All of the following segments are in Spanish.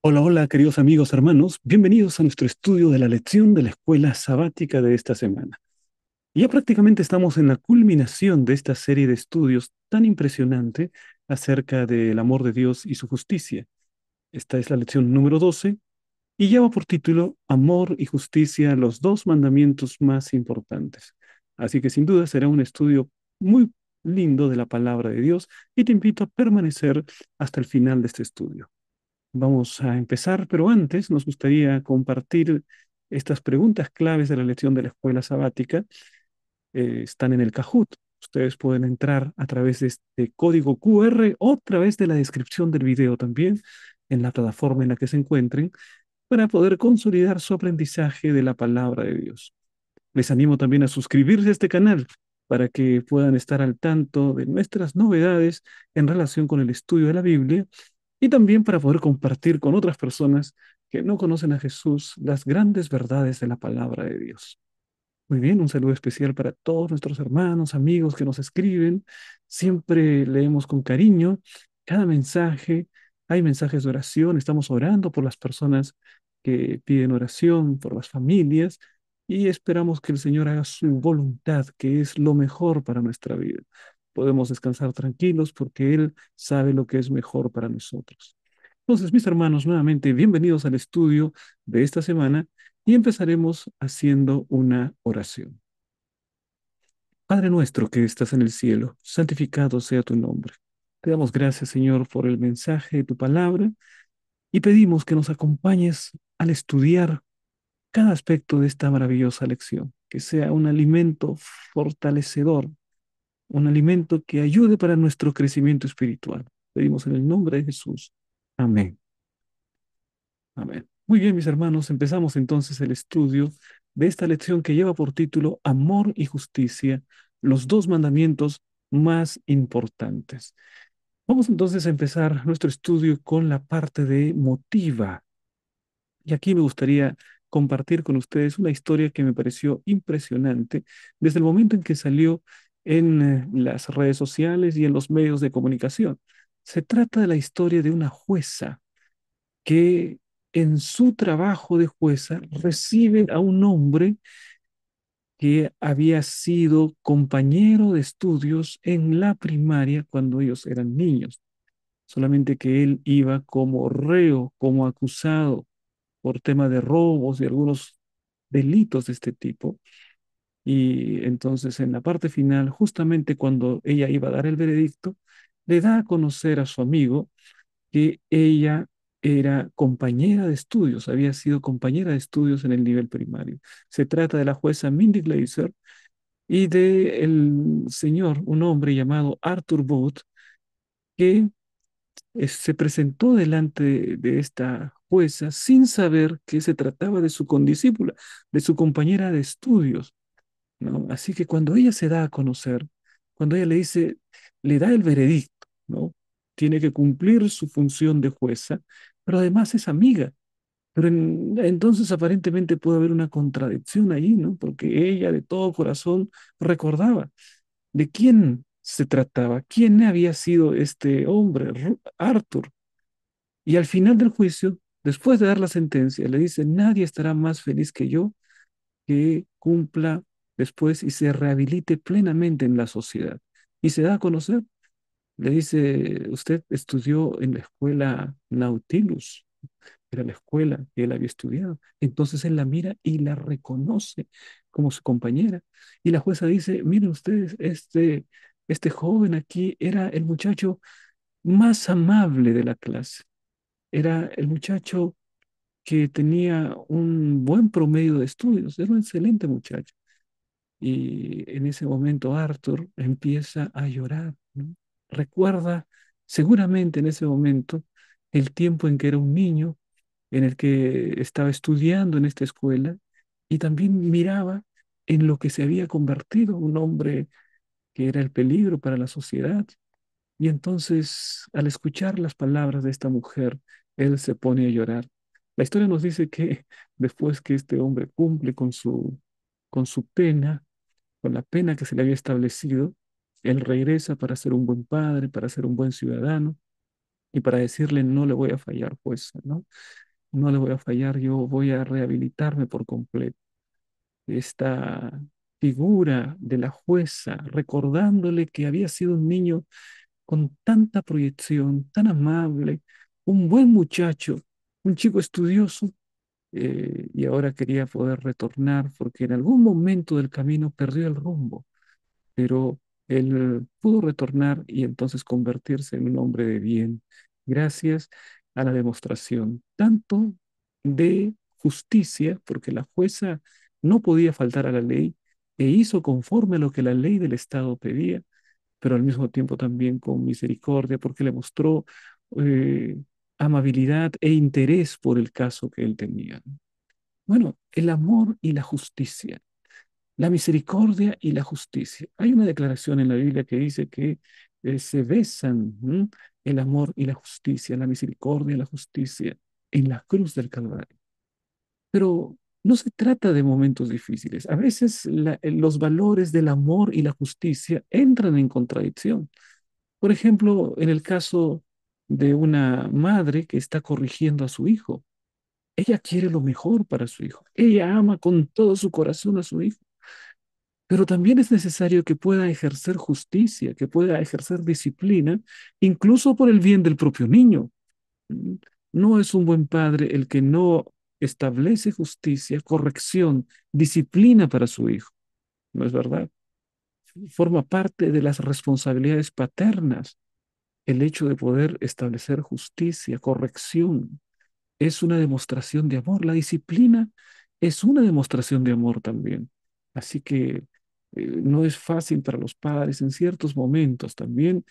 Hola, hola, queridos amigos, hermanos. Bienvenidos a nuestro estudio de la lección de la escuela sabática de esta semana. Ya prácticamente estamos en la culminación de esta serie de estudios tan impresionante acerca del amor de Dios y su justicia. Esta es la lección número 12 y lleva por título Amor y justicia, los dos mandamientos más importantes. Así que sin duda será un estudio muy lindo de la palabra de Dios y te invito a permanecer hasta el final de este estudio. Vamos a empezar, pero antes nos gustaría compartir estas preguntas claves de la lección de la escuela sabática. Están en el Kahoot. Ustedes pueden entrar a través de este código QR o a través de la descripción del video también en la plataforma en la que se encuentren para poder consolidar su aprendizaje de la palabra de Dios. Les animo también a suscribirse a este canal para que puedan estar al tanto de nuestras novedades en relación con el estudio de la Biblia y también para poder compartir con otras personas que no conocen a Jesús las grandes verdades de la palabra de Dios. Muy bien, un saludo especial para todos nuestros hermanos, amigos que nos escriben. Siempre leemos con cariño cada mensaje. Hay mensajes de oración, estamos orando por las personas que piden oración, por las familias, y esperamos que el Señor haga su voluntad, que es lo mejor para nuestra vida. Podemos descansar tranquilos porque Él sabe lo que es mejor para nosotros. Entonces, mis hermanos, nuevamente, bienvenidos al estudio de esta semana y empezaremos haciendo una oración. Padre nuestro que estás en el cielo, santificado sea tu nombre. Te damos gracias, Señor, por el mensaje de tu palabra y pedimos que nos acompañes al estudiar cada aspecto de esta maravillosa lección, que sea un alimento fortalecedor, un alimento que ayude para nuestro crecimiento espiritual. Pedimos en el nombre de Jesús. Amén. Amén. Muy bien, mis hermanos, empezamos entonces el estudio de esta lección que lleva por título Amor y Justicia, los dos mandamientos más importantes. Vamos entonces a empezar nuestro estudio con la parte de motiva. Y aquí me gustaría compartir con ustedes una historia que me pareció impresionante desde el momento en que salió en las redes sociales y en los medios de comunicación. Se trata de la historia de una jueza que en su trabajo de jueza recibe a un hombre que había sido compañero de estudios en la primaria cuando ellos eran niños, solamente que él iba como reo, como acusado por tema de robos y algunos delitos de este tipo. Y entonces en la parte final, justamente cuando ella iba a dar el veredicto, le da a conocer a su amigo que ella era compañera de estudios, había sido compañera de estudios en el nivel primario. Se trata de la jueza Mindy Glazer y de el señor, un hombre llamado Arthur Booth, que se presentó delante de esta jueza sin saber que se trataba de su condiscípula, de su compañera de estudios, ¿no? Así que cuando ella se da a conocer, cuando ella le dice, le da el veredicto, ¿no? Tiene que cumplir su función de jueza, pero además es amiga. Pero entonces aparentemente puede haber una contradicción ahí, ¿no? Porque ella de todo corazón recordaba de quién se trataba, quién había sido este hombre, Arthur. Y al final del juicio, después de dar la sentencia, le dice, nadie estará más feliz que yo que cumpla después y se rehabilite plenamente en la sociedad. Y se da a conocer, le dice, usted estudió en la escuela Nautilus, era la escuela que él había estudiado. Entonces él la mira y la reconoce como su compañera. Y la jueza dice, miren ustedes, este joven aquí era el muchacho más amable de la clase. Era el muchacho que tenía un buen promedio de estudios, era un excelente muchacho. Y en ese momento Arthur empieza a llorar, ¿no? Recuerda seguramente en ese momento el tiempo en que era un niño, en el que estaba estudiando en esta escuela y también miraba en lo que se había convertido un hombre que era el peligro para la sociedad. Y entonces, al escuchar las palabras de esta mujer, él se pone a llorar. La historia nos dice que después que este hombre cumple con su pena, con la pena que se le había establecido, él regresa para ser un buen padre, para ser un buen ciudadano, y para decirle, no le voy a fallar, pues, ¿no? No le voy a fallar, yo voy a rehabilitarme por completo. Esta figura de la jueza, recordándole que había sido un niño con tanta proyección, tan amable, un buen muchacho, un chico estudioso, y ahora quería poder retornar porque en algún momento del camino perdió el rumbo, pero él pudo retornar y entonces convertirse en un hombre de bien, gracias a la demostración tanto de justicia, porque la jueza no podía faltar a la ley e hizo conforme a lo que la ley del Estado pedía, pero al mismo tiempo también con misericordia, porque le mostró eh, amabilidad e interés por el caso que él tenía. Bueno, el amor y la justicia, la misericordia y la justicia. Hay una declaración en la Biblia que dice que se besan, ¿m? El amor y la justicia, la misericordia y la justicia en la cruz del Calvario. Pero no se trata de momentos difíciles. A veces los valores del amor y la justicia entran en contradicción. Por ejemplo, en el caso de una madre que está corrigiendo a su hijo. Ella quiere lo mejor para su hijo. Ella ama con todo su corazón a su hijo. Pero también es necesario que pueda ejercer justicia, que pueda ejercer disciplina, incluso por el bien del propio niño. Mm, No es un buen padre el que no establece justicia, corrección, disciplina para su hijo. ¿No es verdad? Forma parte de las responsabilidades paternas el hecho de poder establecer justicia, corrección. Es una demostración de amor. La disciplina es una demostración de amor también. Así que no es fácil para los padres en ciertos momentos también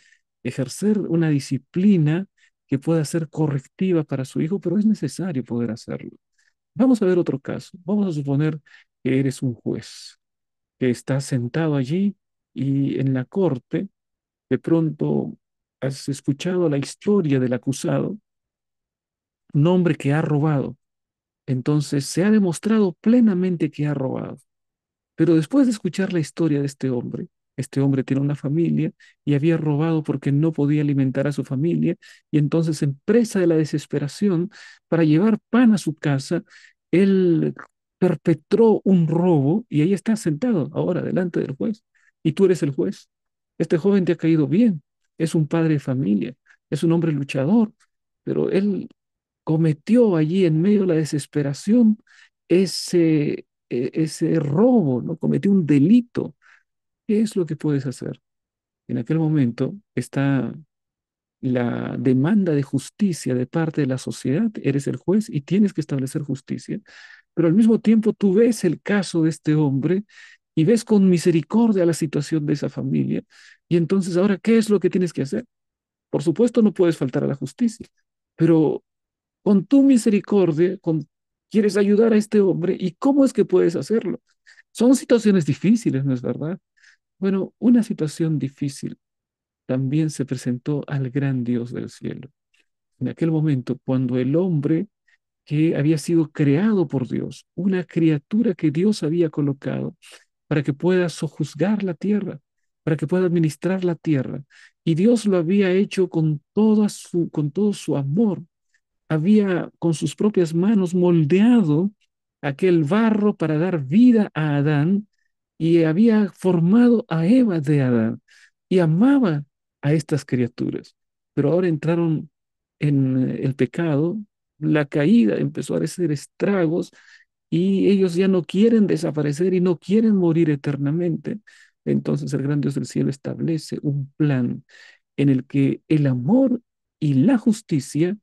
ejercer una disciplina que pueda ser correctiva para su hijo, pero es necesario poder hacerlo. Vamos a ver otro caso. Vamos a suponer que eres un juez que está sentado allí y en la corte de pronto has escuchado la historia del acusado, un hombre que ha robado. Entonces se ha demostrado plenamente que ha robado. Pero después de escuchar la historia de este hombre tiene una familia y había robado porque no podía alimentar a su familia y entonces en presa de la desesperación para llevar pan a su casa, él perpetró un robo y ahí está sentado ahora delante del juez y tú eres el juez. Este joven te ha caído bien, es un padre de familia, es un hombre luchador, pero él cometió allí en medio de la desesperación ese robo, ¿no? Cometió un delito. ¿Qué es lo que puedes hacer? En aquel momento está la demanda de justicia de parte de la sociedad, eres el juez y tienes que establecer justicia, pero al mismo tiempo tú ves el caso de este hombre y ves con misericordia la situación de esa familia y entonces ahora, ¿qué es lo que tienes que hacer? Por supuesto, no puedes faltar a la justicia, pero con tu misericordia, quieres ayudar a este hombre y cómo es que puedes hacerlo. Son situaciones difíciles, ¿no es verdad? Bueno, una situación difícil también se presentó al gran Dios del cielo. En aquel momento, cuando el hombre que había sido creado por Dios, una criatura que Dios había colocado para que pueda sojuzgar la tierra, para que pueda administrar la tierra, y Dios lo había hecho con todo su amor, había con sus propias manos moldeado aquel barro para dar vida a Adán y había formado a Eva de Adán y amaba a estas criaturas. Pero ahora entraron en el pecado, la caída empezó a hacer estragos y ellos ya no quieren desaparecer y no quieren morir eternamente. Entonces el gran Dios del cielo establece un plan en el que el amor y la justicia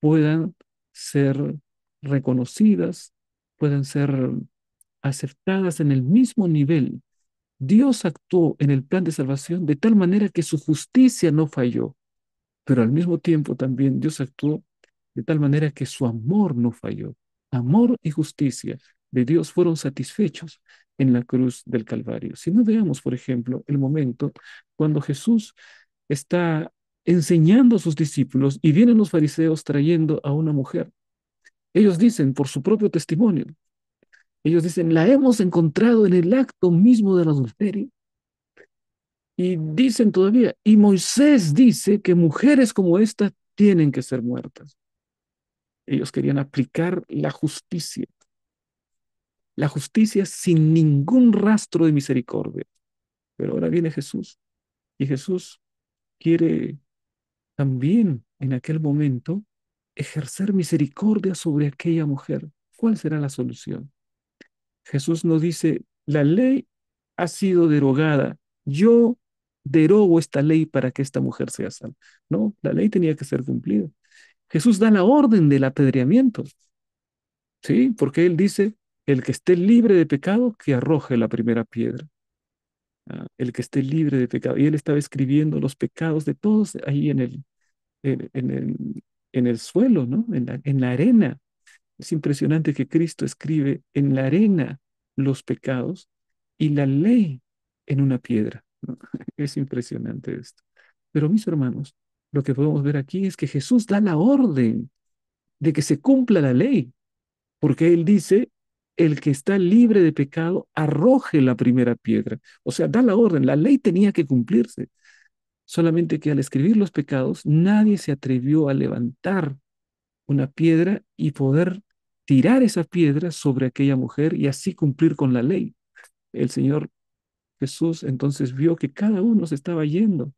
puedan ser reconocidas, puedan ser aceptadas en el mismo nivel. Dios actuó en el plan de salvación de tal manera que su justicia no falló, pero al mismo tiempo también Dios actuó de tal manera que su amor no falló. Amor y justicia de Dios fueron satisfechos en la cruz del Calvario. Si no veamos, por ejemplo, el momento cuando Jesús está enseñando a sus discípulos y vienen los fariseos trayendo a una mujer. Ellos dicen, por su propio testimonio, ellos dicen, la hemos encontrado en el acto mismo del adulterio. Y dicen todavía, y Moisés dice que mujeres como esta tienen que ser muertas. Ellos querían aplicar la justicia sin ningún rastro de misericordia. Pero ahora viene Jesús y Jesús quiere también en aquel momento ejercer misericordia sobre aquella mujer. ¿Cuál será la solución? Jesús nos dice, la ley ha sido derogada. Yo derogo esta ley para que esta mujer sea salva. No, la ley tenía que ser cumplida. Jesús da la orden del apedreamiento, ¿sí? Porque él dice, el que esté libre de pecado, que arroje la primera piedra. El que esté libre de pecado. Y él estaba escribiendo los pecados de todos ahí en, en el, en el suelo, ¿no? En la arena. Es impresionante que Cristo escribe en la arena los pecados y la ley en una piedra, ¿no? Es impresionante esto. Pero mis hermanos, lo que podemos ver aquí es que Jesús da la orden de que se cumpla la ley, porque Él dice, el que está libre de pecado, arroje la primera piedra. O sea, da la orden, la ley tenía que cumplirse. Solamente que al escribir los pecados, nadie se atrevió a levantar una piedra y poder tirar esa piedra sobre aquella mujer y así cumplir con la ley. El Señor Jesús entonces vio que cada uno se estaba yendo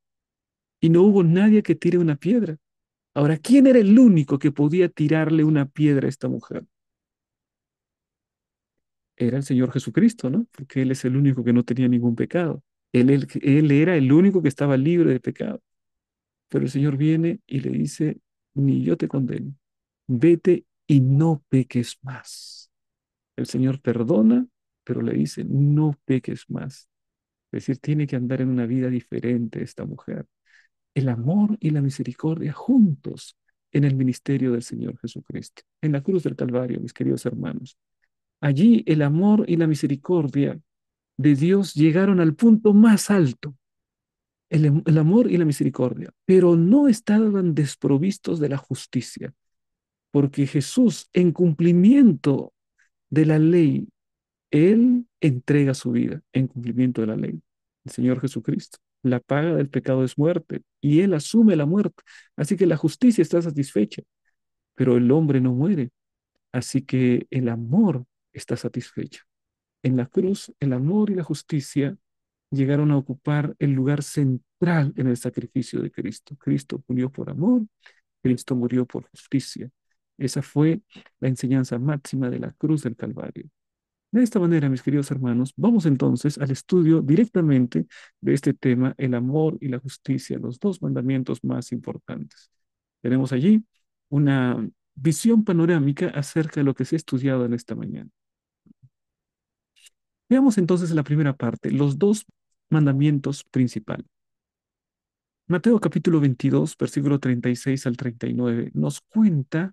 y no hubo nadie que tire una piedra. Ahora, ¿quién era el único que podía tirarle una piedra a esta mujer? Era el Señor Jesucristo, ¿no? Porque Él es el único que no tenía ningún pecado. Él era el único que estaba libre de pecado. Pero el Señor viene y le dice, ni yo te condeno, vete y no peques más. El Señor perdona, pero le dice, no peques más. Es decir, tiene que andar en una vida diferente esta mujer. El amor y la misericordia juntos en el ministerio del Señor Jesucristo. En la cruz del Calvario, mis queridos hermanos. Allí el amor y la misericordia de Dios llegaron al punto más alto. El amor y la misericordia, pero no estaban desprovistos de la justicia, porque Jesús, en cumplimiento de la ley, Él entrega su vida en cumplimiento de la ley. El Señor Jesucristo. La paga del pecado es muerte y Él asume la muerte. Así que la justicia está satisfecha, pero el hombre no muere. Así que el amor está satisfecho. En la cruz, el amor y la justicia llegaron a ocupar el lugar central en el sacrificio de Cristo. Cristo murió por amor, Cristo murió por justicia. Esa fue la enseñanza máxima de la cruz del Calvario. De esta manera, mis queridos hermanos, vamos entonces al estudio directamente de este tema, el amor y la justicia, los dos mandamientos más importantes. Tenemos allí una visión panorámica acerca de lo que se ha estudiado en esta mañana. Veamos entonces la primera parte, los dos mandamientos principales. Mateo capítulo 22, versículo 36 al 39, nos cuenta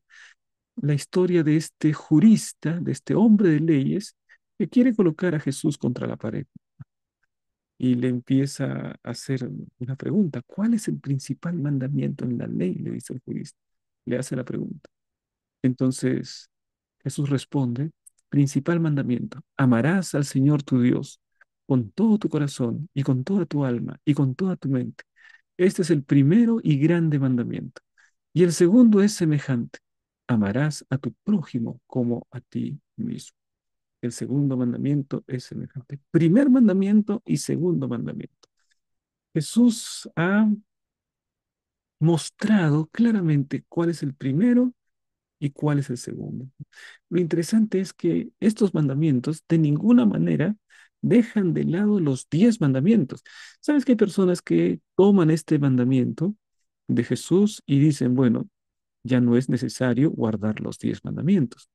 la historia de este jurista, de este hombre de leyes, que quiere colocar a Jesús contra la pared y le empieza a hacer una pregunta. ¿Cuál es el principal mandamiento en la ley? Le dice el jurista. Le hace la pregunta. Entonces Jesús responde, principal mandamiento, amarás al Señor tu Dios con todo tu corazón y con toda tu alma y con toda tu mente. Este es el primero y grande mandamiento. Y el segundo es semejante. Amarás a tu prójimo como a ti mismo. El segundo mandamiento es semejante. Primer mandamiento y segundo mandamiento. Jesús ha mostrado claramente cuál es el primero y cuál es el segundo. Lo interesante es que estos mandamientos de ninguna manera dejan de lado los 10 mandamientos. ¿Sabes que hay personas que toman este mandamiento de Jesús y dicen, bueno, ya no es necesario guardar los 10 mandamientos,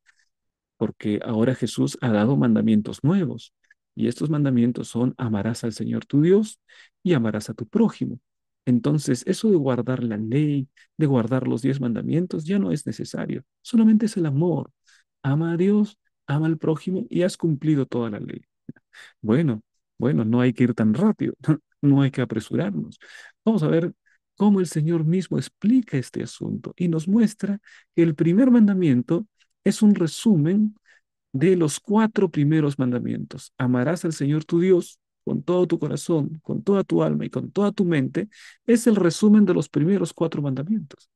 porque ahora Jesús ha dado mandamientos nuevos. Y estos mandamientos son amarás al Señor tu Dios y amarás a tu prójimo. Entonces, eso de guardar la ley, de guardar los 10 mandamientos, ya no es necesario. Solamente es el amor. Ama a Dios, ama al prójimo y has cumplido toda la ley. Bueno, bueno, no hay que ir tan rápido, no hay que apresurarnos. Vamos a ver cómo el Señor mismo explica este asunto y nos muestra que el primer mandamiento es un resumen de los 4 primeros mandamientos. Amarás al Señor tu Dios con todo tu corazón, con toda tu alma y con toda tu mente. Es el resumen de los primeros 4 mandamientos.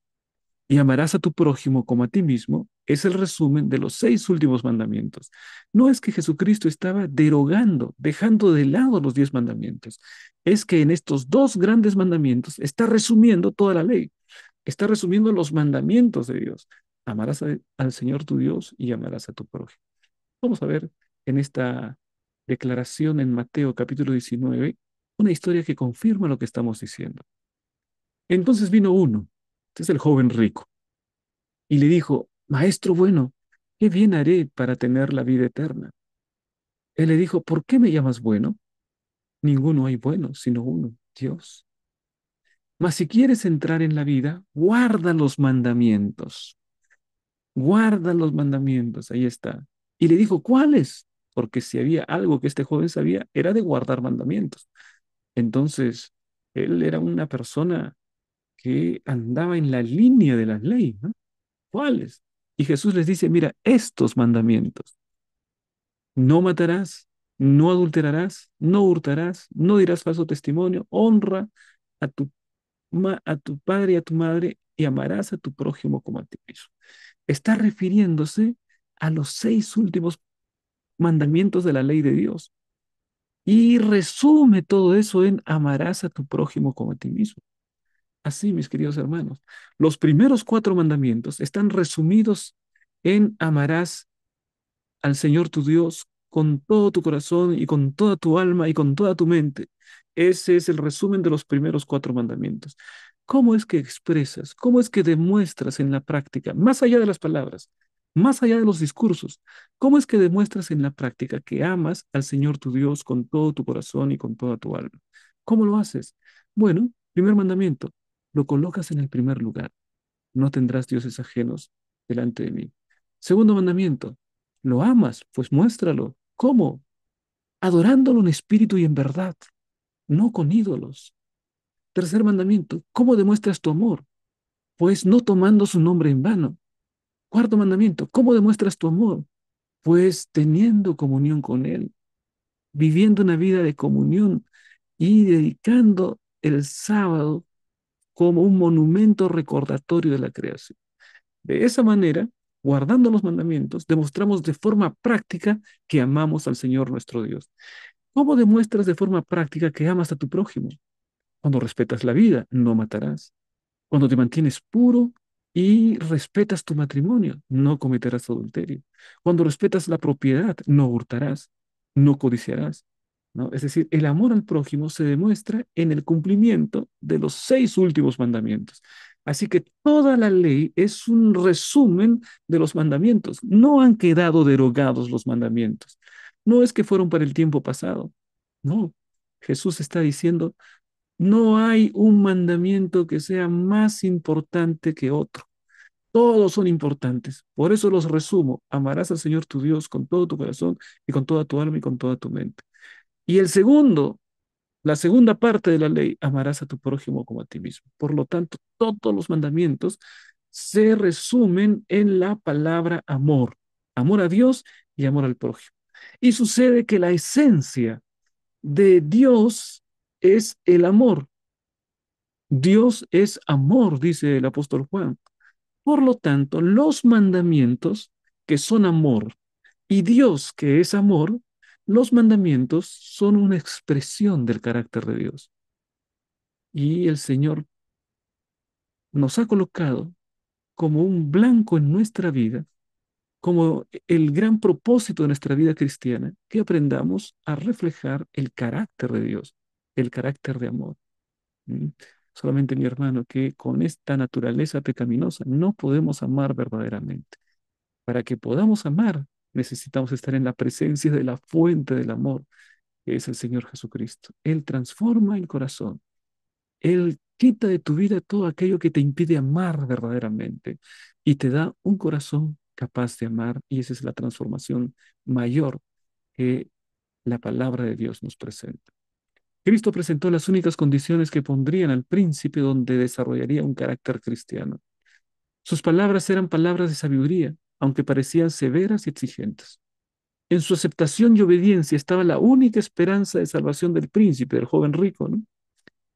y amarás a tu prójimo como a ti mismo, es el resumen de los 6 últimos mandamientos. No es que Jesucristo estaba derogando, dejando de lado los 10 mandamientos. Es que en estos dos grandes mandamientos está resumiendo toda la ley. Está resumiendo los mandamientos de Dios. Amarás al Señor tu Dios y amarás a tu prójimo. Vamos a ver en esta declaración en Mateo capítulo 19 una historia que confirma lo que estamos diciendo. Entonces vino uno, este es el joven rico, y le dijo, Maestro bueno, ¿qué bien haré para tener la vida eterna? Él le dijo, ¿por qué me llamas bueno? Ninguno hay bueno, sino uno, Dios. Mas si quieres entrar en la vida, guarda los mandamientos. Guarda los mandamientos, ahí está. Y le dijo, ¿cuáles? Porque si había algo que este joven sabía, era de guardar mandamientos. Entonces, él era una persona que andaba en la línea de la ley, ¿no? ¿Cuáles? Y Jesús les dice, mira, estos mandamientos, no matarás, no adulterarás, no hurtarás, no dirás falso testimonio, honra a a tu padre y a tu madre y amarás a tu prójimo como a ti mismo. Está refiriéndose a los 6 últimos mandamientos de la ley de Dios y resume todo eso en amarás a tu prójimo como a ti mismo. Así, mis queridos hermanos, los primeros 4 mandamientos están resumidos en amarás al Señor tu Dios con todo tu corazón y con toda tu alma y con toda tu mente. Ese es el resumen de los primeros 4 mandamientos. ¿Cómo es que expresas, cómo es que demuestras en la práctica, más allá de las palabras, más allá de los discursos, cómo es que demuestras en la práctica que amas al Señor tu Dios con todo tu corazón y con toda tu alma? ¿Cómo lo haces? Bueno, primer mandamiento, lo colocas en el primer lugar. No tendrás dioses ajenos delante de mí. Segundo mandamiento, lo amas, pues muéstralo. ¿Cómo? Adorándolo en espíritu y en verdad, no con ídolos. Tercer mandamiento, ¿cómo demuestras tu amor? Pues no tomando su nombre en vano. Cuarto mandamiento, ¿cómo demuestras tu amor? Pues teniendo comunión con Él, viviendo una vida de comunión y dedicando el sábado como un monumento recordatorio de la creación. De esa manera, guardando los mandamientos, demostramos de forma práctica que amamos al Señor nuestro Dios. ¿Cómo demuestras de forma práctica que amas a tu prójimo? Cuando respetas la vida, no matarás. Cuando te mantienes puro y respetas tu matrimonio, no cometerás adulterio. Cuando respetas la propiedad, no hurtarás, no codiciarás. ¿No? Es decir, el amor al prójimo se demuestra en el cumplimiento de los 6 últimos mandamientos. Así que toda la ley es un resumen de los mandamientos. No han quedado derogados los mandamientos. No es que fueron para el tiempo pasado. No. Jesús está diciendo, no hay un mandamiento que sea más importante que otro. Todos son importantes. Por eso los resumo. Amarás al Señor tu Dios con todo tu corazón y con toda tu alma y con toda tu mente. Y el segundo, la segunda parte de la ley, amarás a tu prójimo como a ti mismo. Por lo tanto, todos los mandamientos se resumen en la palabra amor. Amor a Dios y amor al prójimo. Y sucede que la esencia de Dios es el amor. Dios es amor, dice el apóstol Juan. Por lo tanto, los mandamientos que son amor y Dios que es amor, los mandamientos son una expresión del carácter de Dios. Y el Señor nos ha colocado como un blanco en nuestra vida, como el gran propósito de nuestra vida cristiana, que aprendamos a reflejar el carácter de Dios, el carácter de amor. ¿Mm? Solamente, mi hermano, que con esta naturaleza pecaminosa no podemos amar verdaderamente. Para que podamos amar, necesitamos estar en la presencia de la fuente del amor, que es el Señor Jesucristo. Él transforma el corazón. Él quita de tu vida todo aquello que te impide amar verdaderamente y te da un corazón capaz de amar. Y esa es la transformación mayor que la palabra de Dios nos presenta. Cristo presentó las únicas condiciones que pondrían al príncipe donde desarrollaría un carácter cristiano. Sus palabras eran palabras de sabiduría, aunque parecían severas y exigentes. En su aceptación y obediencia estaba la única esperanza de salvación del príncipe, del joven rico, ¿no?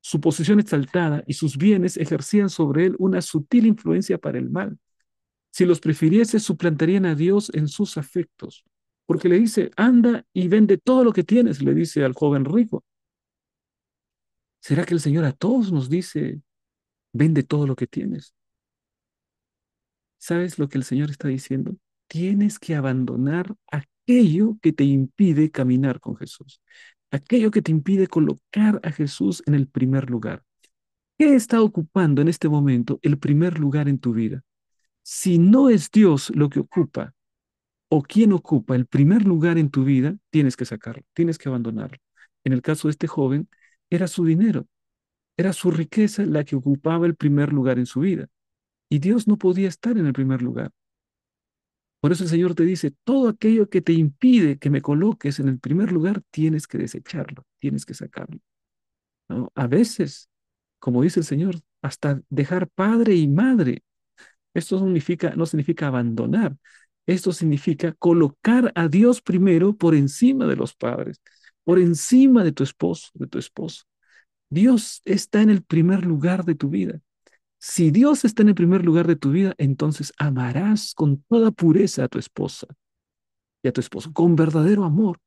su posición exaltada y sus bienes ejercían sobre él una sutil influencia para el mal. Si los prefiriese, suplantarían a Dios en sus afectos, porque le dice, anda y vende todo lo que tienes, le dice al joven rico. ¿Será que el Señor a todos nos dice, vende todo lo que tienes? ¿Sabes lo que el Señor está diciendo? Tienes que abandonar aquello que te impide caminar con Jesús, aquello que te impide colocar a Jesús en el primer lugar. ¿Qué está ocupando en este momento el primer lugar en tu vida? Si no es Dios lo que ocupa o quien ocupa el primer lugar en tu vida, tienes que sacarlo, tienes que abandonarlo. En el caso de este joven, era su dinero, era su riqueza la que ocupaba el primer lugar en su vida. Y Dios no podía estar en el primer lugar. Por eso el Señor te dice, todo aquello que te impide que me coloques en el primer lugar, tienes que desecharlo, tienes que sacarlo, ¿no? A veces, como dice el Señor, hasta dejar padre y madre. Esto no significa abandonar. Esto significa colocar a Dios primero por encima de los padres, por encima de tu esposo, de tu esposa. Dios está en el primer lugar de tu vida. Si Dios está en el primer lugar de tu vida, entonces amarás con toda pureza a tu esposa y a tu esposo, con verdadero amor.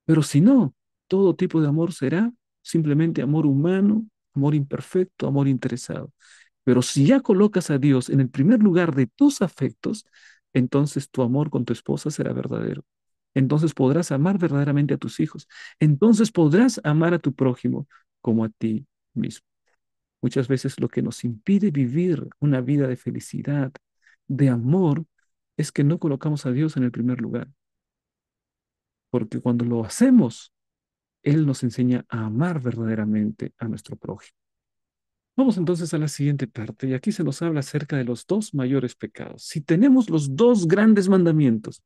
Pero si no, todo tipo de amor será simplemente amor humano, amor imperfecto, amor interesado. Pero si ya colocas a Dios en el primer lugar de tus afectos, entonces tu amor con tu esposa será verdadero. Entonces podrás amar verdaderamente a tus hijos. Entonces podrás amar a tu prójimo como a ti mismo. Muchas veces lo que nos impide vivir una vida de felicidad, de amor, es que no colocamos a Dios en el primer lugar. Porque cuando lo hacemos, Él nos enseña a amar verdaderamente a nuestro prójimo. Vamos entonces a la siguiente parte, y aquí se nos habla acerca de los dos mayores pecados. Si tenemos los dos grandes mandamientos,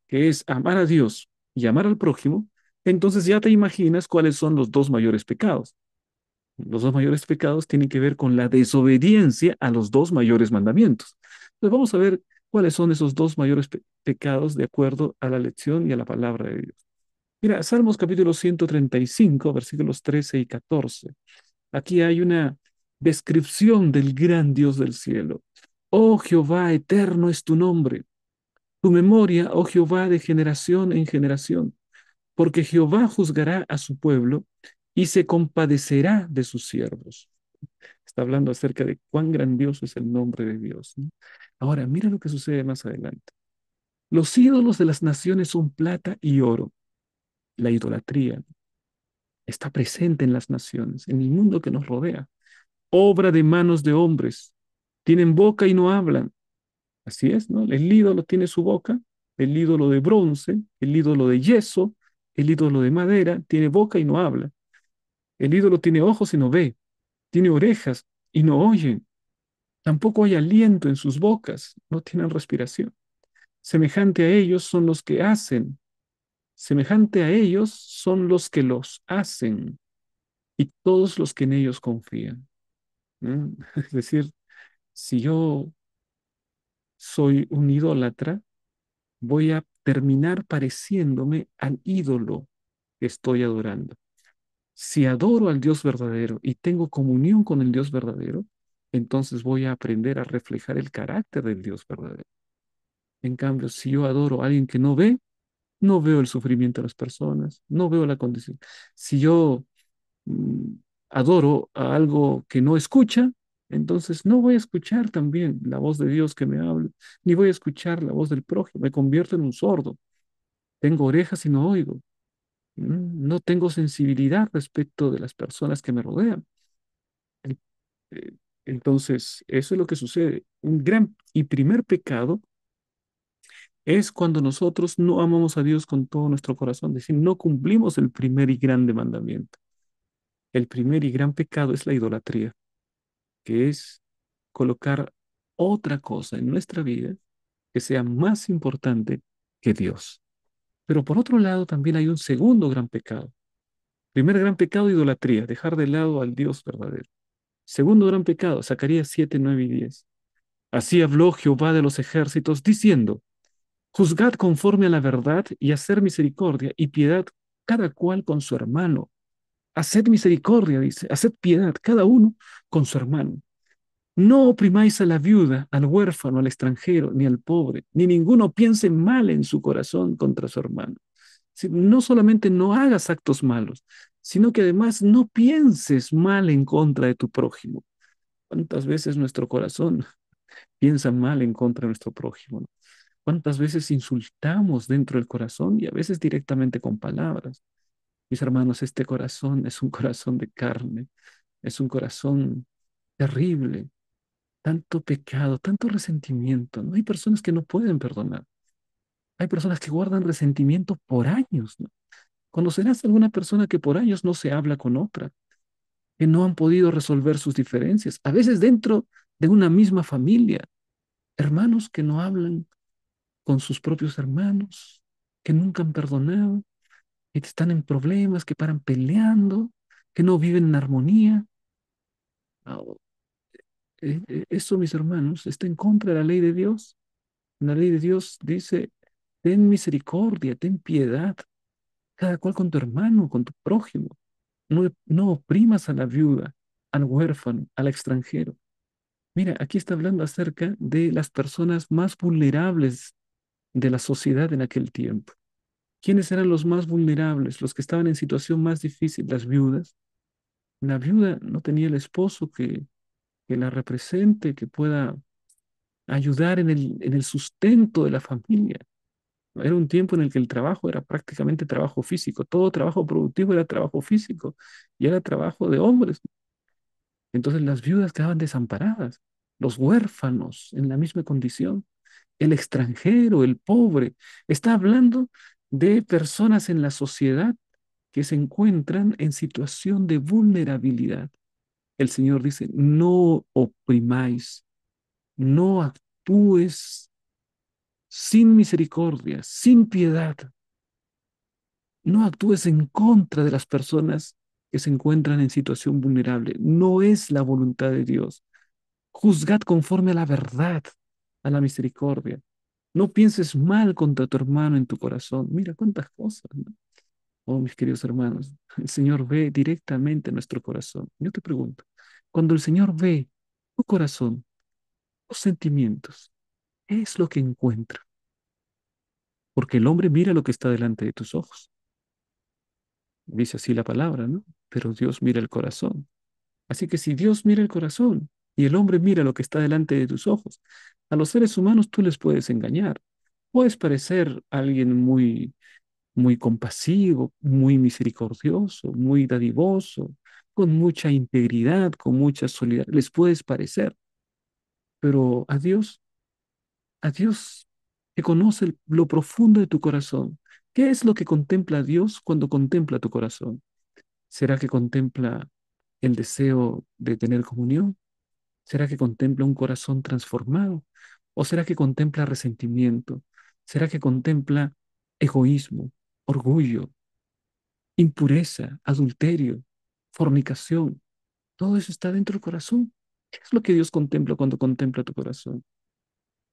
que es amar a Dios y amar al prójimo, entonces ya te imaginas cuáles son los dos mayores pecados. Los dos mayores pecados tienen que ver con la desobediencia a los dos mayores mandamientos. Entonces vamos a ver cuáles son esos dos mayores pecados de acuerdo a la lección y a la palabra de Dios. Mira, Salmos capítulo 135, versículos 13 y 14. Aquí hay una descripción del gran Dios del cielo. Oh Jehová, eterno es tu nombre, tu memoria, oh Jehová, de generación en generación, porque Jehová juzgará a su pueblo y se compadecerá de sus siervos. Está hablando acerca de cuán grandioso es el nombre de Dios, ¿no? Ahora, mira lo que sucede más adelante. Los ídolos de las naciones son plata y oro. La idolatría está presente en las naciones, en el mundo que nos rodea. Obra de manos de hombres. Tienen boca y no hablan. Así es, ¿no? El ídolo tiene su boca, el ídolo de bronce, el ídolo de yeso, el ídolo de madera, tiene boca y no habla. El ídolo tiene ojos y no ve, tiene orejas y no oye. Tampoco hay aliento en sus bocas, no tienen respiración. Semejante a ellos son los que hacen, semejante a ellos son los que los hacen y todos los que en ellos confían. ¿No? Es decir, si yo soy un idólatra, voy a terminar pareciéndome al ídolo que estoy adorando. Si adoro al Dios verdadero y tengo comunión con el Dios verdadero, entonces voy a aprender a reflejar el carácter del Dios verdadero. En cambio, si yo adoro a alguien que no ve, no veo el sufrimiento de las personas, no veo la condición. Si yo mm, adoro a algo que no escucha, entonces no voy a escuchar también la voz de Dios que me habla, ni voy a escuchar la voz del prójimo, me convierto en un sordo. Tengo orejas y no oigo. No tengo sensibilidad respecto de las personas que me rodean. En- eh, Entonces, eso es lo que sucede. Un gran y primer pecado es cuando nosotros no amamos a Dios con todo nuestro corazón, es decir, no cumplimos el primer y grande mandamiento. El primer y gran pecado es la idolatría, que es colocar otra cosa en nuestra vida que sea más importante que Dios. Pero por otro lado, también hay un segundo gran pecado. Primer gran pecado, idolatría, dejar de lado al Dios verdadero. Segundo gran pecado, Zacarías 7, 9 y 10. Así habló Jehová de los ejércitos, diciendo, juzgad conforme a la verdad y hacer misericordia y piedad cada cual con su hermano. Haced misericordia, dice, haced piedad, cada uno con su hermano. No oprimáis a la viuda, al huérfano, al extranjero, ni al pobre, ni ninguno piense mal en su corazón contra su hermano. No solamente no hagas actos malos, sino que además no pienses mal en contra de tu prójimo. ¿Cuántas veces nuestro corazón piensa mal en contra de nuestro prójimo? ¿No? ¿Cuántas veces insultamos dentro del corazón y a veces directamente con palabras? Mis hermanos, este corazón es un corazón de carne, es un corazón terrible, tanto pecado, tanto resentimiento. ¿No? Hay personas que no pueden perdonar. Hay personas que guardan resentimiento por años, ¿no? ¿Conocerás alguna persona que por años no se habla con otra, que no han podido resolver sus diferencias? A veces dentro de una misma familia, hermanos que no hablan con sus propios hermanos, que nunca han perdonado, que están en problemas, que paran peleando, que no viven en armonía. Ah, Eso, mis hermanos, está en contra de la ley de Dios. La ley de Dios dice, ten misericordia, ten piedad, cada cual con tu hermano, con tu prójimo. No, no oprimas a la viuda, al huérfano, al extranjero. Mira, aquí está hablando acerca de las personas más vulnerables de la sociedad en aquel tiempo. ¿Quiénes eran los más vulnerables? Los que estaban en situación más difícil, las viudas. La viuda no tenía el esposo que la represente, que pueda ayudar en el sustento de la familia. Era un tiempo en el que el trabajo era prácticamente trabajo físico. Todo trabajo productivo era trabajo físico y era trabajo de hombres. Entonces las viudas quedaban desamparadas, los huérfanos en la misma condición, el extranjero, el pobre. Está hablando de personas en la sociedad que se encuentran en situación de vulnerabilidad. El Señor dice, no oprimáis, no actúes sin misericordia, sin piedad, no actúes en contra de las personas que se encuentran en situación vulnerable. No es la voluntad de Dios. Juzgad conforme a la verdad, a la misericordia. No pienses mal contra tu hermano en tu corazón. Mira cuántas cosas, ¿no? Oh, mis queridos hermanos, el Señor ve directamente nuestro corazón. Yo te pregunto, cuando el Señor ve tu corazón, tus sentimientos, ¿qué es lo que encuentra? Porque el hombre mira lo que está delante de tus ojos. Dice así la palabra, ¿no? Pero Dios mira el corazón. Así que si Dios mira el corazón y el hombre mira lo que está delante de tus ojos, a los seres humanos tú les puedes engañar. Puedes parecer alguien muy compasivo, muy misericordioso, muy dadivoso, con mucha integridad, con mucha solidaridad. Les puedes parecer, pero a Dios que conoce lo profundo de tu corazón. ¿Qué es lo que contempla Dios cuando contempla tu corazón? ¿Será que contempla el deseo de tener comunión? ¿Será que contempla un corazón transformado? ¿O será que contempla resentimiento? ¿Será que contempla egoísmo, orgullo, impureza, adulterio, fornicación? Todo eso está dentro del corazón. ¿Qué es lo que Dios contempla cuando contempla tu corazón?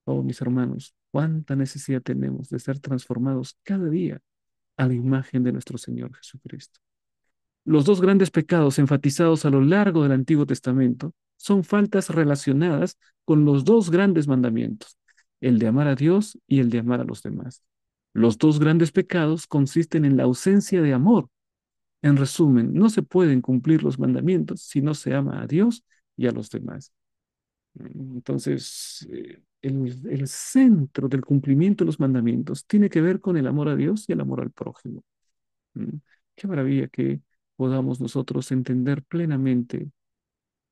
Oh, mis hermanos, cuánta necesidad tenemos de ser transformados cada día a la imagen de nuestro Señor Jesucristo. Los dos grandes pecados enfatizados a lo largo del Antiguo Testamento son faltas relacionadas con los dos grandes mandamientos, el de amar a Dios y el de amar a los demás. Los dos grandes pecados consisten en la ausencia de amor. En resumen, no se pueden cumplir los mandamientos si no se ama a Dios y a los demás. Entonces, el centro del cumplimiento de los mandamientos tiene que ver con el amor a Dios y el amor al prójimo. Mm, Qué maravilla que podamos nosotros entender plenamente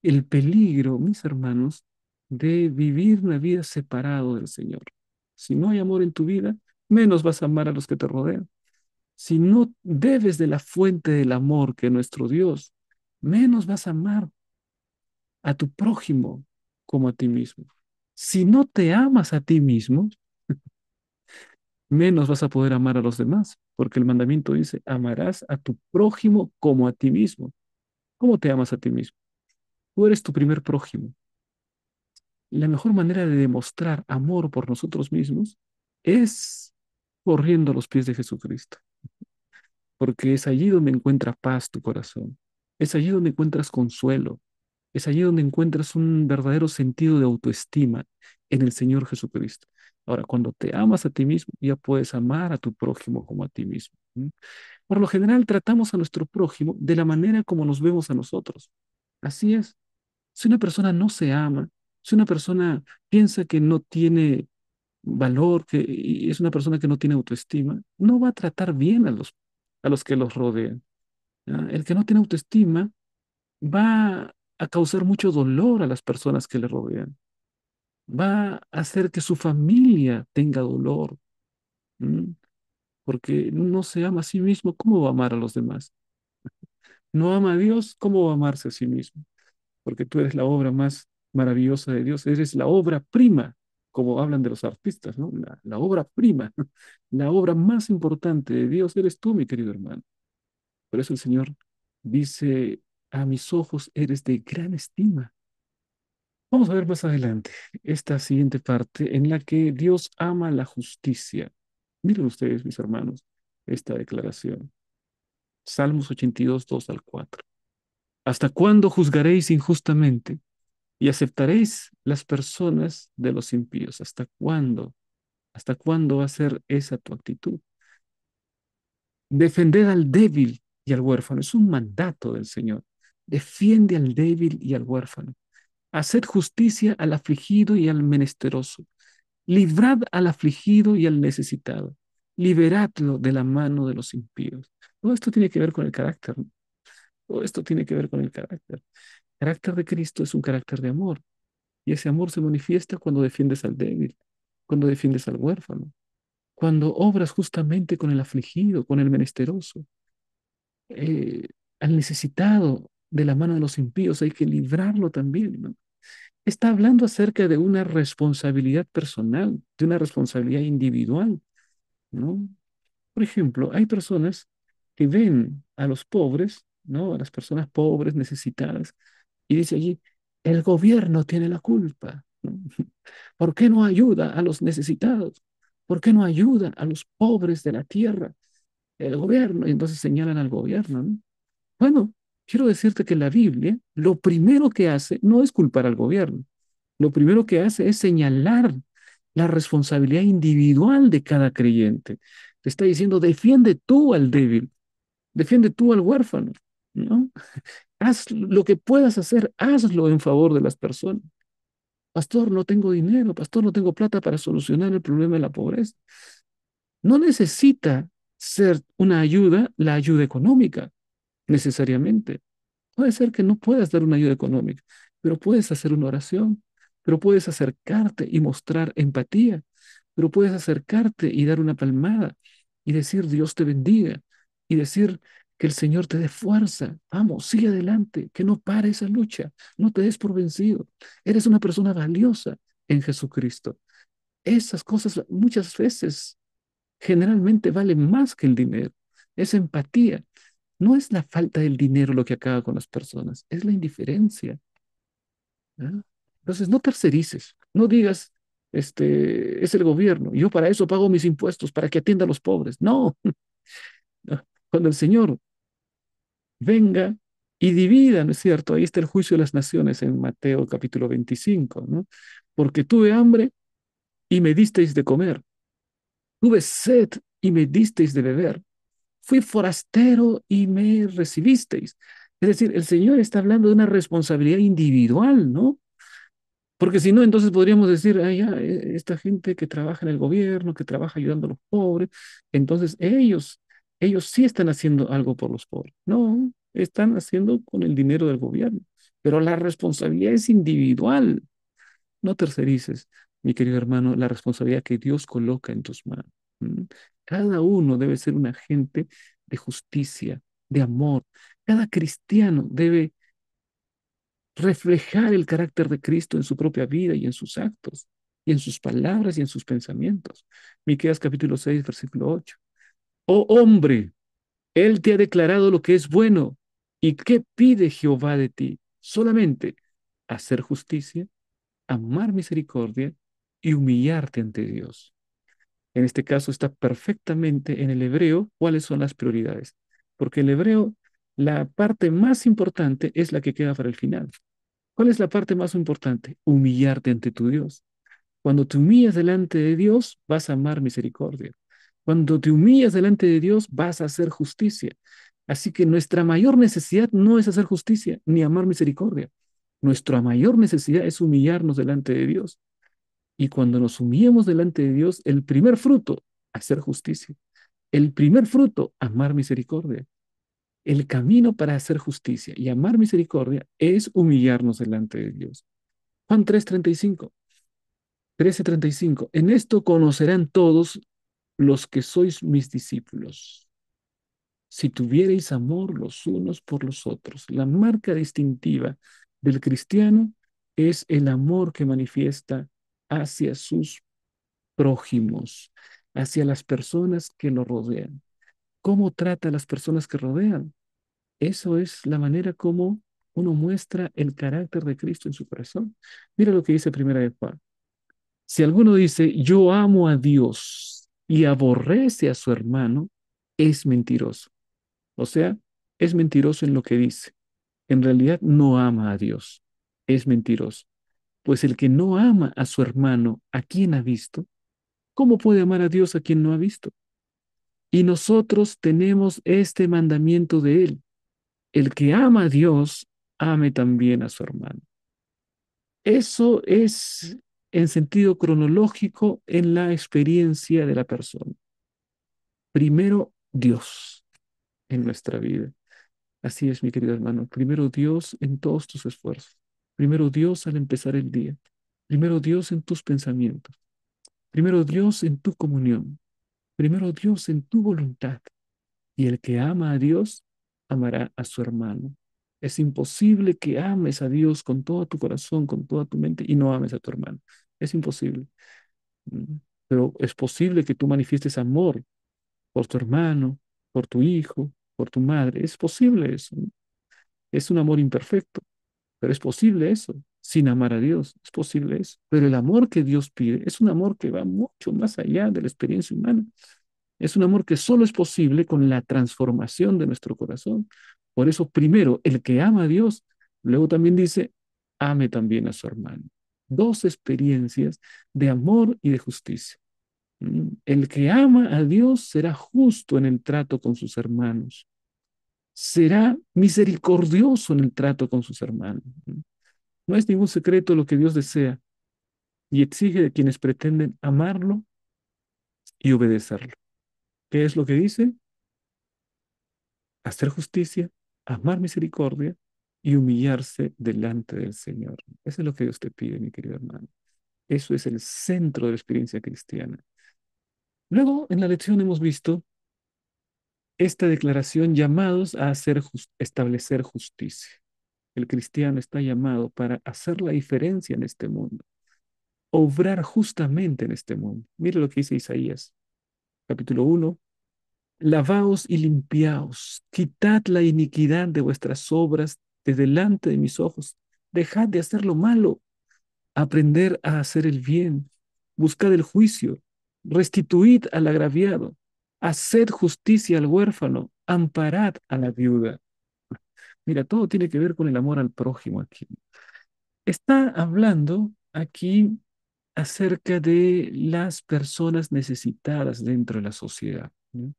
el peligro, mis hermanos, de vivir una vida separado del Señor. Si no hay amor en tu vida, menos vas a amar a los que te rodean. Si no debes de la fuente del amor que es nuestro Dios, menos vas a amar a tu prójimo como a ti mismo. Si no te amas a ti mismo, menos vas a poder amar a los demás, porque el mandamiento dice, amarás a tu prójimo como a ti mismo. ¿Cómo te amas a ti mismo? Tú eres tu primer prójimo. La mejor manera de demostrar amor por nosotros mismos es corriendo a los pies de Jesucristo. porque es allí donde encuentra paz tu corazón, es allí donde encuentras consuelo, es allí donde encuentras un verdadero sentido de autoestima en el Señor Jesucristo. Ahora, cuando te amas a ti mismo, ya puedes amar a tu prójimo como a ti mismo. Por lo general, tratamos a nuestro prójimo de la manera como nos vemos a nosotros. Así es. Si una persona no se ama, si una persona piensa que no tiene valor, y es una persona que no tiene autoestima, no va a tratar bien a los que los rodean. ¿Ya? El que no tiene autoestima va a causar mucho dolor a las personas que le rodean. Va a hacer que su familia tenga dolor. ¿M? Porque no se ama a sí mismo, ¿cómo va a amar a los demás? No ama a Dios, ¿cómo va a amarse a sí mismo? Porque tú eres la obra más maravillosa de Dios, eres la obra prima, como hablan de los artistas, ¿no? La obra prima, la obra más importante de Dios eres tú, mi querido hermano. Por eso el Señor dice, a mis ojos eres de gran estima. Vamos a ver más adelante esta siguiente parte en la que Dios ama la justicia. Miren ustedes, mis hermanos, esta declaración. Salmos 82, 2 al 4. ¿Hasta cuándo juzgaréis injustamente y aceptaréis las personas de los impíos? ¿Hasta cuándo? ¿Hasta cuándo va a ser esa tu actitud? Defended al débil y al huérfano. Es un mandato del Señor. Defiende al débil y al huérfano. Haced justicia al afligido y al menesteroso. Librad al afligido y al necesitado. Liberadlo de la mano de los impíos. Todo esto tiene que ver con el carácter, ¿no? Todo esto tiene que ver con el carácter. El carácter de Cristo es un carácter de amor. Y ese amor se manifiesta cuando defiendes al débil, cuando defiendes al huérfano, cuando obras justamente con el afligido, con el menesteroso, eh, al necesitado de la mano de los impíos. Hay que librarlo también, ¿no? Está hablando acerca de una responsabilidad personal, de una responsabilidad individual, ¿no? Por ejemplo, hay personas que ven a los pobres, ¿no? A las personas pobres, necesitadas, y dice allí, el gobierno tiene la culpa, ¿no? ¿Por qué no ayuda a los necesitados? ¿Por qué no ayuda a los pobres de la tierra? El gobierno, y entonces señalan al gobierno, ¿no? Bueno, quiero decirte que la Biblia lo primero que hace no es culpar al gobierno, lo primero que hace es señalar la responsabilidad individual de cada creyente. Te está diciendo, defiende tú al débil, defiende tú al huérfano, ¿no? Haz lo que puedas hacer, hazlo en favor de las personas. Pastor, no tengo dinero, pastor, no tengo plata para solucionar el problema de la pobreza. No necesita ser una ayuda, la ayuda económica, necesariamente. Puede ser que no puedas dar una ayuda económica, pero puedes hacer una oración, pero puedes acercarte y mostrar empatía, pero puedes acercarte y dar una palmada y decir Dios te bendiga y decir que el Señor te dé fuerza. Vamos, sigue adelante, que no pare esa lucha, no te des por vencido. Eres una persona valiosa en Jesucristo. Esas cosas muchas veces, generalmente valen más que el dinero. Es empatía. No es la falta del dinero lo que acaba con las personas, es la indiferencia. ¿Ah? Entonces, no tercerices, no digas, es el gobierno, yo para eso pago mis impuestos, para que atienda a los pobres. No, cuando el Señor venga y divida, ¿no es cierto? Ahí está el juicio de las naciones en Mateo capítulo 25, ¿no? Porque tuve hambre y me disteis de comer, tuve sed y me disteis de beber, fui forastero y me recibisteis. Es decir, el Señor está hablando de una responsabilidad individual, ¿no? Porque si no, entonces podríamos decir, ah, ya, esta gente que trabaja en el gobierno, que trabaja ayudando a los pobres, entonces ellos sí están haciendo algo por los pobres. No, están haciendo con el dinero del gobierno, pero la responsabilidad es individual. No tercerices, mi querido hermano, la responsabilidad que Dios coloca en tus manos. ¿M? Cada uno debe ser un agente de justicia, de amor. Cada cristiano debe reflejar el carácter de Cristo en su propia vida y en sus actos, y en sus palabras y en sus pensamientos. Miqueas capítulo 6 versículo 8. Oh hombre, Él te ha declarado lo que es bueno. ¿Y qué pide Jehová de ti? Solamente hacer justicia, amar misericordia y humillarte ante Dios. En este caso está perfectamente en el hebreo cuáles son las prioridades. porque el hebreo, la parte más importante es la que queda para el final. ¿Cuál es la parte más importante? Humillarte ante tu Dios. Cuando te humillas delante de Dios, vas a amar misericordia. Cuando te humillas delante de Dios, vas a hacer justicia. Así que nuestra mayor necesidad no es hacer justicia ni amar misericordia. Nuestra mayor necesidad es humillarnos delante de Dios. Y cuando nos humillemos delante de Dios, el primer fruto, hacer justicia. El primer fruto, amar misericordia. El camino para hacer justicia y amar misericordia es humillarnos delante de Dios. Juan 3:35, 13:35. En esto conocerán todos los que sois mis discípulos, si tuviereis amor los unos por los otros. La marca distintiva del cristiano es el amor que manifiesta hacia sus prójimos, hacia las personas que lo rodean. ¿Cómo trata a las personas que rodean? Eso es la manera como uno muestra el carácter de Cristo en su corazón. Mira lo que dice Primera de Juan. Si alguno dice, yo amo a Dios y aborrece a su hermano, es mentiroso. O sea, es mentiroso en lo que dice. En realidad no ama a Dios. Es mentiroso. Pues el que no ama a su hermano, a quien ha visto, ¿cómo puede amar a Dios a quien no ha visto? Y nosotros tenemos este mandamiento de él. El que ama a Dios, ame también a su hermano. Eso es en sentido cronológico en la experiencia de la persona. Primero Dios en nuestra vida. Así es, mi querido hermano. Primero Dios en todos tus esfuerzos. Primero Dios al empezar el día. Primero Dios en tus pensamientos. Primero Dios en tu comunión. Primero Dios en tu voluntad. Y el que ama a Dios, amará a su hermano. Es imposible que ames a Dios con todo tu corazón, con toda tu mente y no ames a tu hermano. Es imposible. Mm. Pero es posible que tú manifiestes amor por tu hermano, por tu hijo, por tu madre. Es posible eso, ¿no? Es un amor imperfecto, pero es posible eso, sin amar a Dios. Es posible eso. Pero el amor que Dios pide es un amor que va mucho más allá de la experiencia humana. Es un amor que solo es posible con la transformación de nuestro corazón. Por eso, primero, el que ama a Dios, luego también dice, ame también a su hermano. Dos experiencias de amor y de justicia. El que ama a Dios será justo en el trato con sus hermanos. Será misericordioso en el trato con sus hermanos. No es ningún secreto lo que Dios desea y exige de quienes pretenden amarlo y obedecerlo. ¿Qué es lo que dice? Hacer justicia, amar misericordia y humillarse delante del Señor. Eso es lo que Dios te pide, mi querido hermano. Eso es el centro de la experiencia cristiana. Luego, en la lección hemos visto esta declaración llamados a establecer justicia. El cristiano está llamado para hacer la diferencia en este mundo, obrar justamente en este mundo. Mire lo que dice Isaías, capítulo 1. Lavaos y limpiaos, quitad la iniquidad de vuestras obras de delante de mis ojos, dejad de hacer lo malo, aprender a hacer el bien, buscad el juicio, restituid al agraviado, haced justicia al huérfano, amparad a la viuda. Mira, todo tiene que ver con el amor al prójimo aquí. Está hablando aquí acerca de las personas necesitadas dentro de la sociedad, ¿no?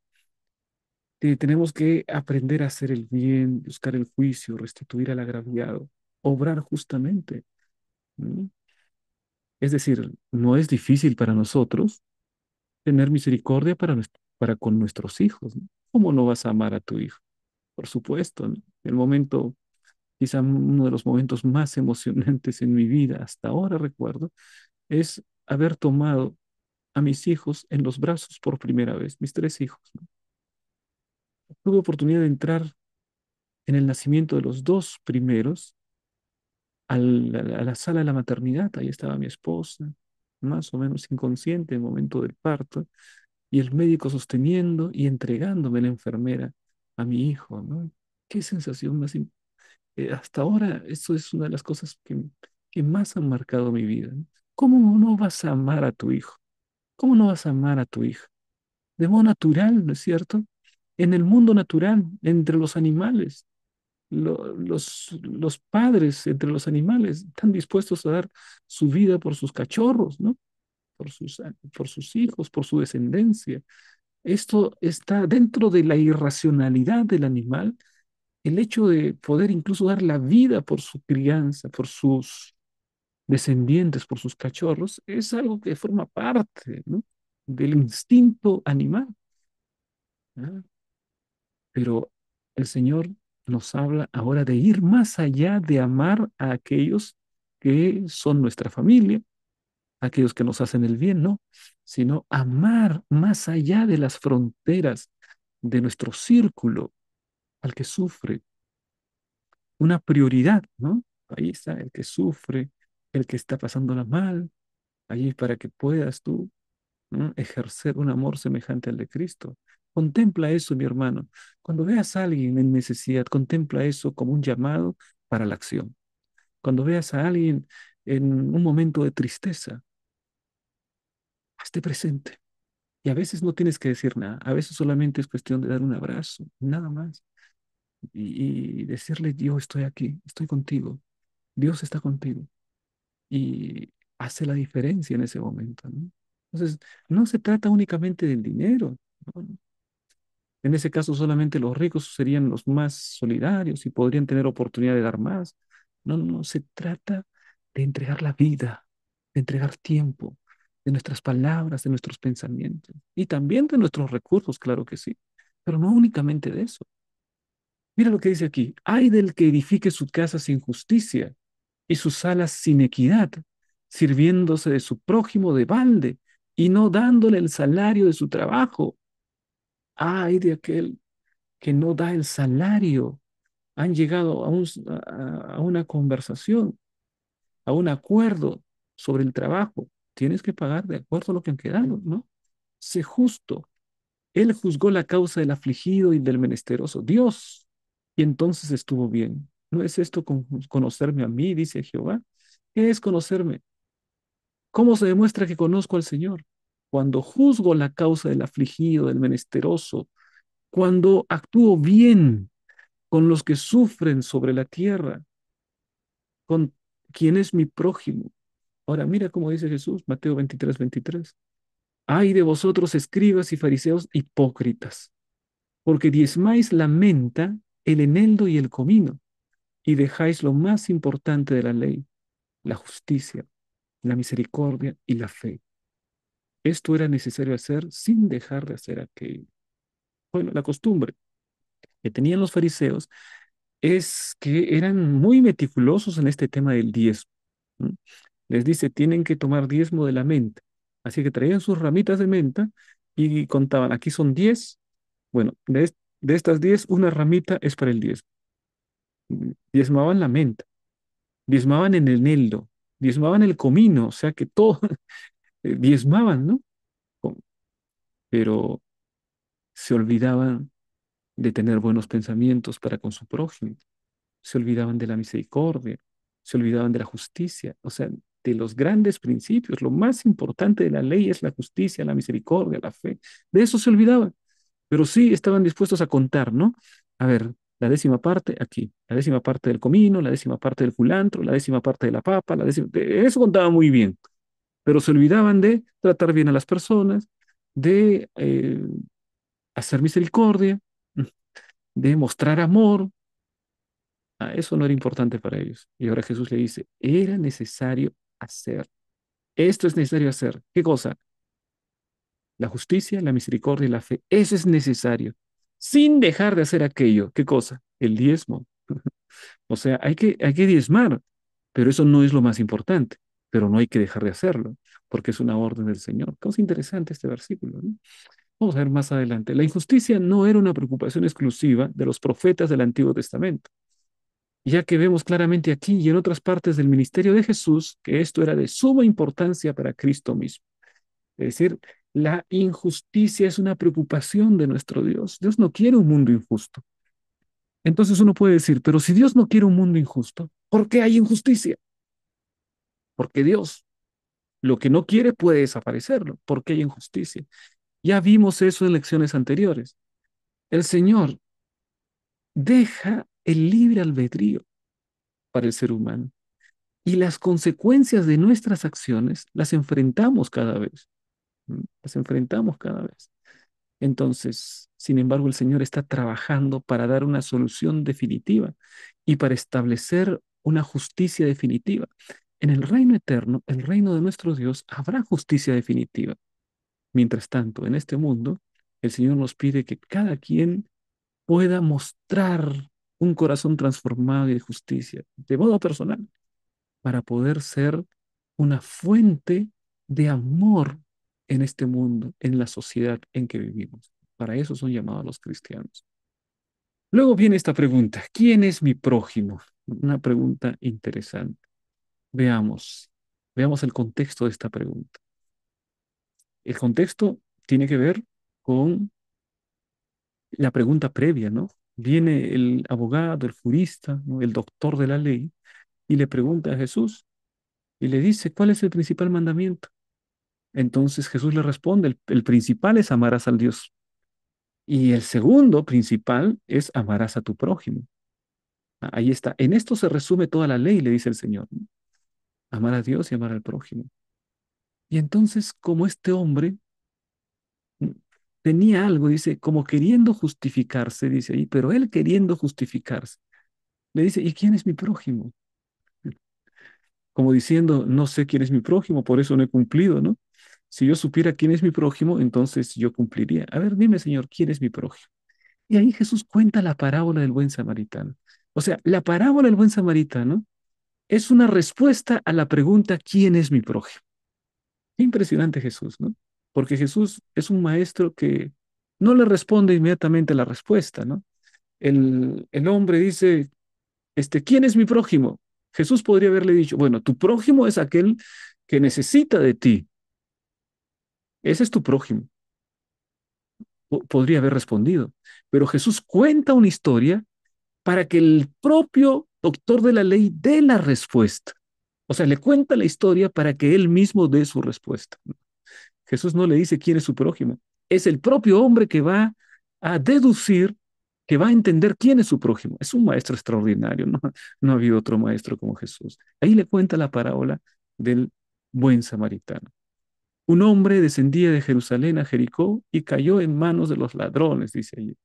Tenemos que aprender a hacer el bien, buscar el juicio, restituir al agraviado, obrar justamente, ¿no? Es decir, no es difícil para nosotros tener misericordia para con nuestros hijos, ¿no? ¿Cómo no vas a amar a tu hijo? Por supuesto, ¿no? El momento, quizá uno de los momentos más emocionantes en mi vida, hasta ahora recuerdo, es haber tomado a mis hijos en los brazos por primera vez, mis tres hijos, ¿no? Tuve oportunidad de entrar en el nacimiento de los dos primeros a la sala de la maternidad. Ahí estaba mi esposa, más o menos inconsciente en el momento del parto, y el médico sosteniendo y entregándome la enfermera a mi hijo, ¿no? Qué sensación más. Hasta ahora, eso es una de las cosas que más han marcado mi vida, ¿no? ¿Cómo no vas a amar a tu hijo? ¿Cómo no vas a amar a tu hija? De modo natural, ¿no es cierto? en el mundo natural, entre los animales. Los padres entre los animales están dispuestos a dar su vida por sus cachorros, ¿no? Por sus hijos, por su descendencia. Esto está dentro de la irracionalidad del animal, el hecho de poder incluso dar la vida por su crianza, por sus descendientes, por sus cachorros, es algo que forma parte, ¿no? Del instinto animal, ¿no? Pero el Señor nos habla ahora de ir más allá de amar a aquellos que son nuestra familia, aquellos que nos hacen el bien, no, sino amar más allá de las fronteras de nuestro círculo al que sufre, una prioridad, ¿no? Ahí está el que sufre, el que está pasándola mal, allí para que puedas tú, ¿no?, ejercer un amor semejante al de Cristo. Contempla eso, mi hermano. Cuando veas a alguien en necesidad, contempla eso como un llamado para la acción. Cuando veas a alguien en un momento de tristeza, esté presente. Y a veces no tienes que decir nada, a veces solamente es cuestión de dar un abrazo, nada más, y decirle, yo estoy aquí, estoy contigo, Dios está contigo, y hace la diferencia en ese momento, ¿no? Entonces, no se trata únicamente del dinero, ¿no? En ese caso, solamente los ricos serían los más solidarios y podrían tener oportunidad de dar más. No, no, se trata de entregar la vida, de entregar tiempo, de nuestras palabras, de nuestros pensamientos y también de nuestros recursos, claro que sí, pero no únicamente de eso. Mira lo que dice aquí: ay del que edifique su casa sin justicia y sus salas sin equidad, sirviéndose de su prójimo de balde y no dándole el salario de su trabajo. Ay de aquel que no da el salario. Han llegado a una conversación, a un acuerdo sobre el trabajo. Tienes que pagar de acuerdo a lo que han quedado, ¿no? Sé justo. Él juzgó la causa del afligido y del menesteroso, Dios, y entonces estuvo bien. ¿No es esto conocerme a mí, dice Jehová? ¿Qué es conocerme? ¿Cómo se demuestra que conozco al Señor? Cuando juzgo la causa del afligido, del menesteroso, cuando actúo bien con los que sufren sobre la tierra, con quien es mi prójimo. Ahora mira cómo dice Jesús, Mateo 23:23. Ay de vosotros, escribas y fariseos hipócritas, porque diezmáis la menta, el eneldo y el comino, y dejáis lo más importante de la ley, la justicia, la misericordia y la fe. Esto era necesario hacer sin dejar de hacer aquello. Bueno, la costumbre que tenían los fariseos es que eran muy meticulosos en este tema del diezmo. ¿No? Les dice, tienen que tomar diezmo de la menta. Así que traían sus ramitas de menta y contaban, aquí son 10. Bueno, de estas 10 una ramita es para el diezmo. Diezmaban la menta, diezmaban en el eneldo, diezmaban el comino, o sea que todo diezmaban, ¿no? Com- Pero se olvidaban de tener buenos pensamientos para con su prójimo, se olvidaban de la misericordia, se olvidaban de la justicia, o sea, de los grandes principios. Lo más importante de la ley es la justicia, la misericordia, la fe. De eso se olvidaban, pero sí estaban dispuestos a contar, ¿no? A ver, la décima parte aquí, la décima parte del comino, la décima parte del culantro, la décima parte de la papa, de eso contaban muy bien, pero se olvidaban de tratar bien a las personas, de hacer misericordia, de mostrar amor. Eso no era importante para ellos. Y ahora Jesús le dice, era necesario hacer. Esto es necesario hacer. ¿Qué cosa? La justicia, la misericordia y la fe. Eso es necesario. Sin dejar de hacer aquello. ¿Qué cosa? El diezmo. O sea, hay que diezmar, pero eso no es lo más importante. Pero no hay que dejar de hacerlo, porque es una orden del Señor. Cosa interesante este versículo, ¿no? Vamos a ver más adelante. La injusticia no era una preocupación exclusiva de los profetas del Antiguo Testamento, ya que vemos claramente aquí y en otras partes del ministerio de Jesús que esto era de suma importancia para Cristo mismo. Es decir, la injusticia es una preocupación de nuestro Dios. Dios no quiere un mundo injusto. Entonces uno puede decir, pero si Dios no quiere un mundo injusto, ¿por qué hay injusticia? Porque Dios lo que no quiere puede desaparecerlo. ¿Por qué hay injusticia? Ya vimos eso en lecciones anteriores. el Señor deja el libre albedrío para el ser humano y las consecuencias de nuestras acciones las enfrentamos cada vez. Las enfrentamos cada vez. Entonces, sin embargo, el Señor está trabajando para dar una solución definitiva y para establecer una justicia definitiva. En el reino eterno, el reino de nuestro Dios, habrá justicia definitiva. Mientras tanto, en este mundo, el Señor nos pide que cada quien pueda mostrar un corazón transformado y de justicia, de modo personal, para poder ser una fuente de amor en este mundo, en la sociedad en que vivimos. Para eso son llamados los cristianos. Luego viene esta pregunta, ¿quién es mi prójimo? Una pregunta interesante. Veamos, veamos el contexto de esta pregunta. El contexto tiene que ver con la pregunta previa, ¿no? Viene el abogado, el jurista, ¿no? El doctor de la ley, y le pregunta a Jesús y le dice, ¿cuál es el principal mandamiento? Entonces Jesús le responde, el principal es amarás al Dios. Y el segundo principal es amarás a tu prójimo. Ahí está. En esto se resume toda la ley, le dice el Señor, ¿no? Amar a Dios y amar al prójimo. Y entonces, como este hombre mm, tenía algo, dice, como queriendo justificarse, dice ahí, pero él queriendo justificarse, le dice, ¿y quién es mi prójimo? Como diciendo, no sé quién es mi prójimo, por eso no he cumplido, ¿no? Si yo supiera quién es mi prójimo, entonces yo cumpliría. A ver, dime, Señor, ¿quién es mi prójimo? Y ahí Jesús cuenta la parábola del buen samaritano. O sea, la parábola del buen samaritano es una respuesta a la pregunta, ¿quién es mi prójimo? Qué impresionante Jesús, ¿no? Porque Jesús es un maestro que no le responde inmediatamente la respuesta, ¿no? El hombre dice, ¿quién es mi prójimo? Jesús podría haberle dicho, bueno, tu prójimo es aquel que necesita de ti. Ese es tu prójimo. Podría haber respondido. Pero Jesús cuenta una historia para que el propio doctor de la ley dé la respuesta. O sea, le cuenta la historia para que él mismo dé su respuesta. Jesús no le dice quién es su prójimo. Es el propio hombre que va a deducir, que va a entender quién es su prójimo. Es un maestro extraordinario, ¿no? No ha habido otro maestro como Jesús. Ahí le cuenta la parábola del buen samaritano. Un hombre descendía de Jerusalén a Jericó y cayó en manos de los ladrones, dice allí,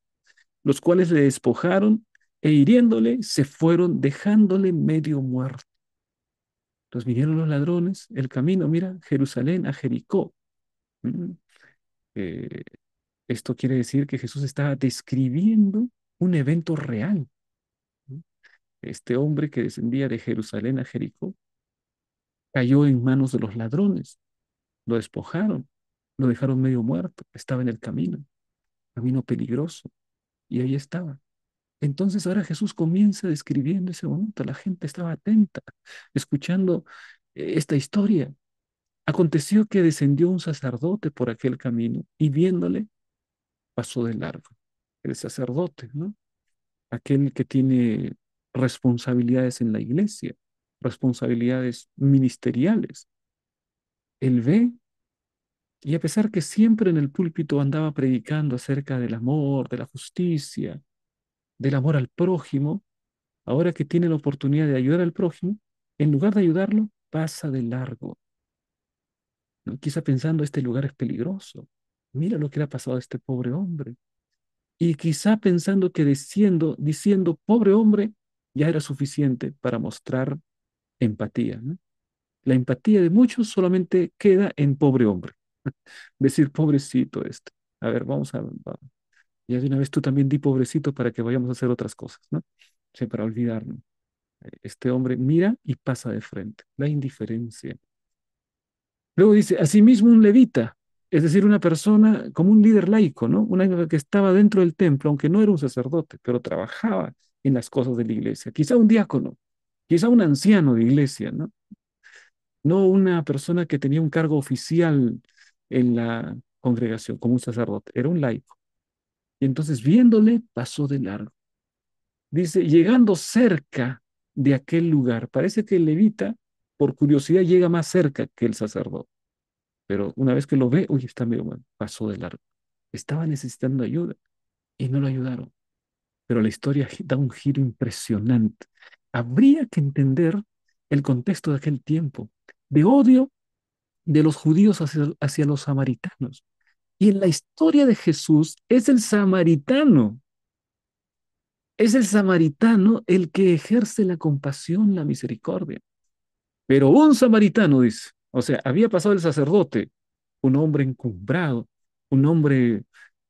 los cuales le despojaron e hiriéndole se fueron dejándole medio muerto. Entonces vinieron los ladrones, el camino, mira, Jerusalén a Jericó. Mm, eh, Esto quiere decir que Jesús estaba describiendo un evento real. ¿No? Este hombre que descendía de Jerusalén a Jericó cayó en manos de los ladrones, lo despojaron, lo dejaron medio muerto, estaba en el camino peligroso, y ahí estaba. Entonces ahora Jesús comienza describiendo ese momento. La gente estaba atenta, escuchando esta historia. Aconteció que descendió un sacerdote por aquel camino y viéndole pasó de largo. El sacerdote, ¿no? Aquel que tiene responsabilidades en la iglesia, responsabilidades ministeriales. Él ve y a pesar que siempre en el púlpito andaba predicando acerca del amor, de la justicia, del amor al prójimo, ahora que tiene la oportunidad de ayudar al prójimo, en lugar de ayudarlo, pasa de largo, ¿no? Quizá pensando, este lugar es peligroso. Mira lo que le ha pasado a este pobre hombre. Y quizá pensando que diciendo pobre hombre, ya era suficiente para mostrar empatía, ¿no? La empatía de muchos solamente queda en pobre hombre. Decir pobrecito este. A ver, ya de una vez tú también di pobrecito para que vayamos a hacer otras cosas, ¿no? Sí, para olvidarnos. Este hombre mira y pasa de frente. La indiferencia. Luego dice, asimismo un levita, es decir, una persona como un líder laico, ¿no? Una que estaba dentro del templo, aunque no era un sacerdote, pero trabajaba en las cosas de la iglesia. Quizá un diácono, quizá un anciano de iglesia, ¿no? No una persona que tenía un cargo oficial en la congregación, como un sacerdote, era un laico. Y entonces viéndole, pasó de largo. Dice, llegando cerca de aquel lugar, parece que el levita, por curiosidad, llega más cerca que el sacerdote. Pero una vez que lo ve, uy, está medio mal, pasó de largo. Estaba necesitando ayuda. y no lo ayudaron. Pero la historia da un giro impresionante. Habría que entender el contexto de aquel tiempo, de odio de los judíos hacia los samaritanos. Y en la historia de Jesús es el samaritano el que ejerce la compasión, la misericordia. Pero un samaritano, dice, o sea, había pasado el sacerdote, un hombre encumbrado, un hombre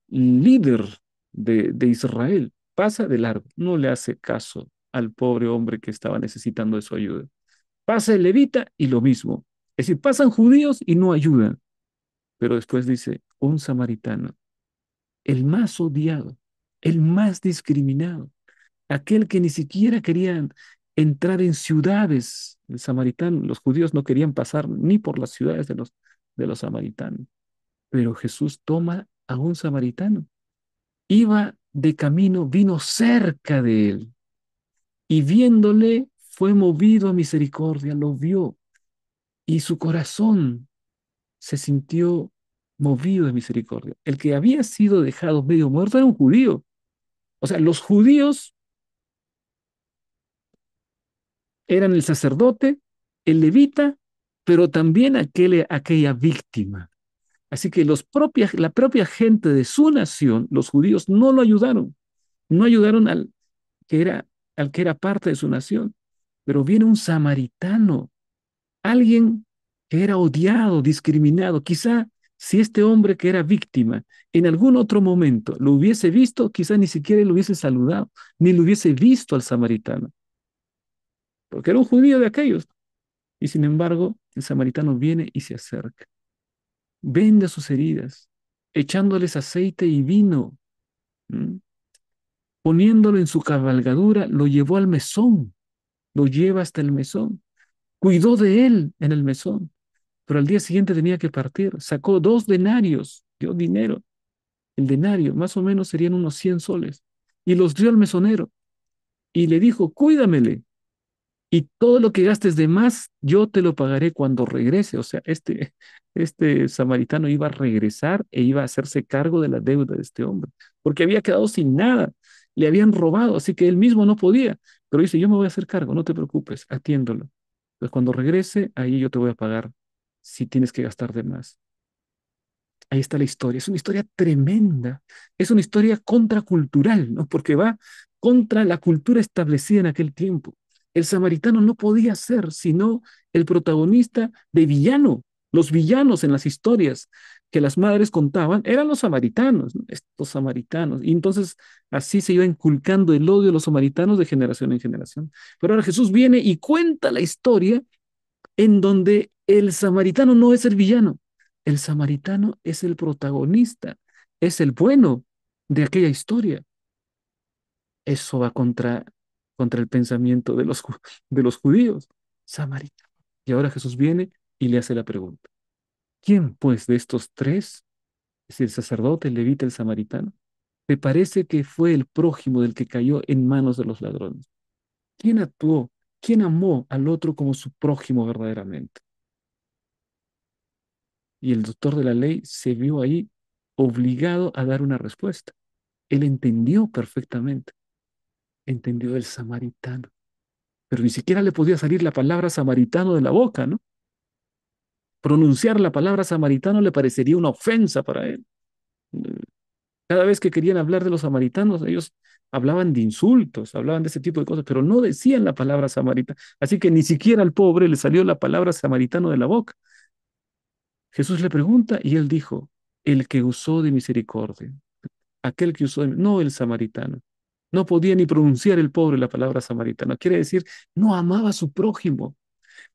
líder de Israel, pasa de largo, no le hace caso al pobre hombre que estaba necesitando de su ayuda. Pasa el levita y lo mismo. Es decir, pasan judíos y no ayudan. Pero después dice, un samaritano, el más odiado, el más discriminado, aquel que ni siquiera querían entrar en ciudades. El samaritano, los judíos no querían pasar ni por las ciudades de los samaritanos. Pero Jesús toma a un samaritano. Iba de camino, vino cerca de él y viéndole fue movido a misericordia, lo vio y su corazón se sintió movido de misericordia. El que había sido dejado medio muerto era un judío. O sea, los judíos eran el sacerdote, el levita, pero también aquella víctima. Así que la propia gente de su nación, los judíos, no lo ayudaron. No ayudaron que era, al que era parte de su nación. Pero viene un samaritano, alguien que era odiado, discriminado. Quizá si este hombre que era víctima en algún otro momento lo hubiese visto, quizá ni siquiera lo hubiese saludado, ni lo hubiese visto al samaritano, porque era un judío de aquellos. Y sin embargo, el samaritano viene y se acerca, vende sus heridas, echándoles aceite y vino, ¿m? Poniéndolo en su cabalgadura, lo llevó al mesón, lo lleva hasta el mesón, cuidó de él en el mesón, pero al día siguiente tenía que partir, sacó 2 denarios, dio dinero, el denario más o menos serían unos 100 soles, y los dio al mesonero y le dijo, cuídamele, y todo lo que gastes de más, yo te lo pagaré cuando regrese. O sea, este samaritano iba a regresar e iba a hacerse cargo de la deuda de este hombre, porque había quedado sin nada, le habían robado, así que él mismo no podía, pero dice, yo me voy a hacer cargo, no te preocupes, atiéndolo. Pues cuando regrese, ahí yo te voy a pagar si tienes que gastar de más. Ahí está la historia. Es una historia tremenda. Es una historia contracultural, ¿no? Porque va contra la cultura establecida en aquel tiempo. El samaritano no podía ser sino el protagonista de villano. Los villanos en las historias que las madres contaban eran los samaritanos, ¿no? Estos samaritanos. Y entonces así se iba inculcando el odio de los samaritanos de generación en generación. Pero ahora Jesús viene y cuenta la historia en donde el samaritano no es el villano, el samaritano es el protagonista, es el bueno de aquella historia. Eso va contra el pensamiento de los judíos, samaritano. Y ahora Jesús viene y le hace la pregunta, ¿quién pues de estos tres, es decir, el sacerdote, el levita, el samaritano, te parece que fue el prójimo del que cayó en manos de los ladrones? ¿Quién actuó? ¿Quién amó al otro como su prójimo verdaderamente? Y el doctor de la ley se vio ahí obligado a dar una respuesta. Él entendió perfectamente, entendió el samaritano, pero ni siquiera le podía salir la palabra samaritano de la boca, ¿no? Pronunciar la palabra samaritano le parecería una ofensa para él. Cada vez que querían hablar de los samaritanos, ellos hablaban de insultos, hablaban de ese tipo de cosas, pero no decían la palabra samaritano. Así que ni siquiera al pobre le salió la palabra samaritano de la boca. Jesús le pregunta y él dijo, el que usó de misericordia. Aquel que usó, no el samaritano. No podía ni pronunciar el pobre la palabra samaritano. Quiere decir, no amaba a su prójimo.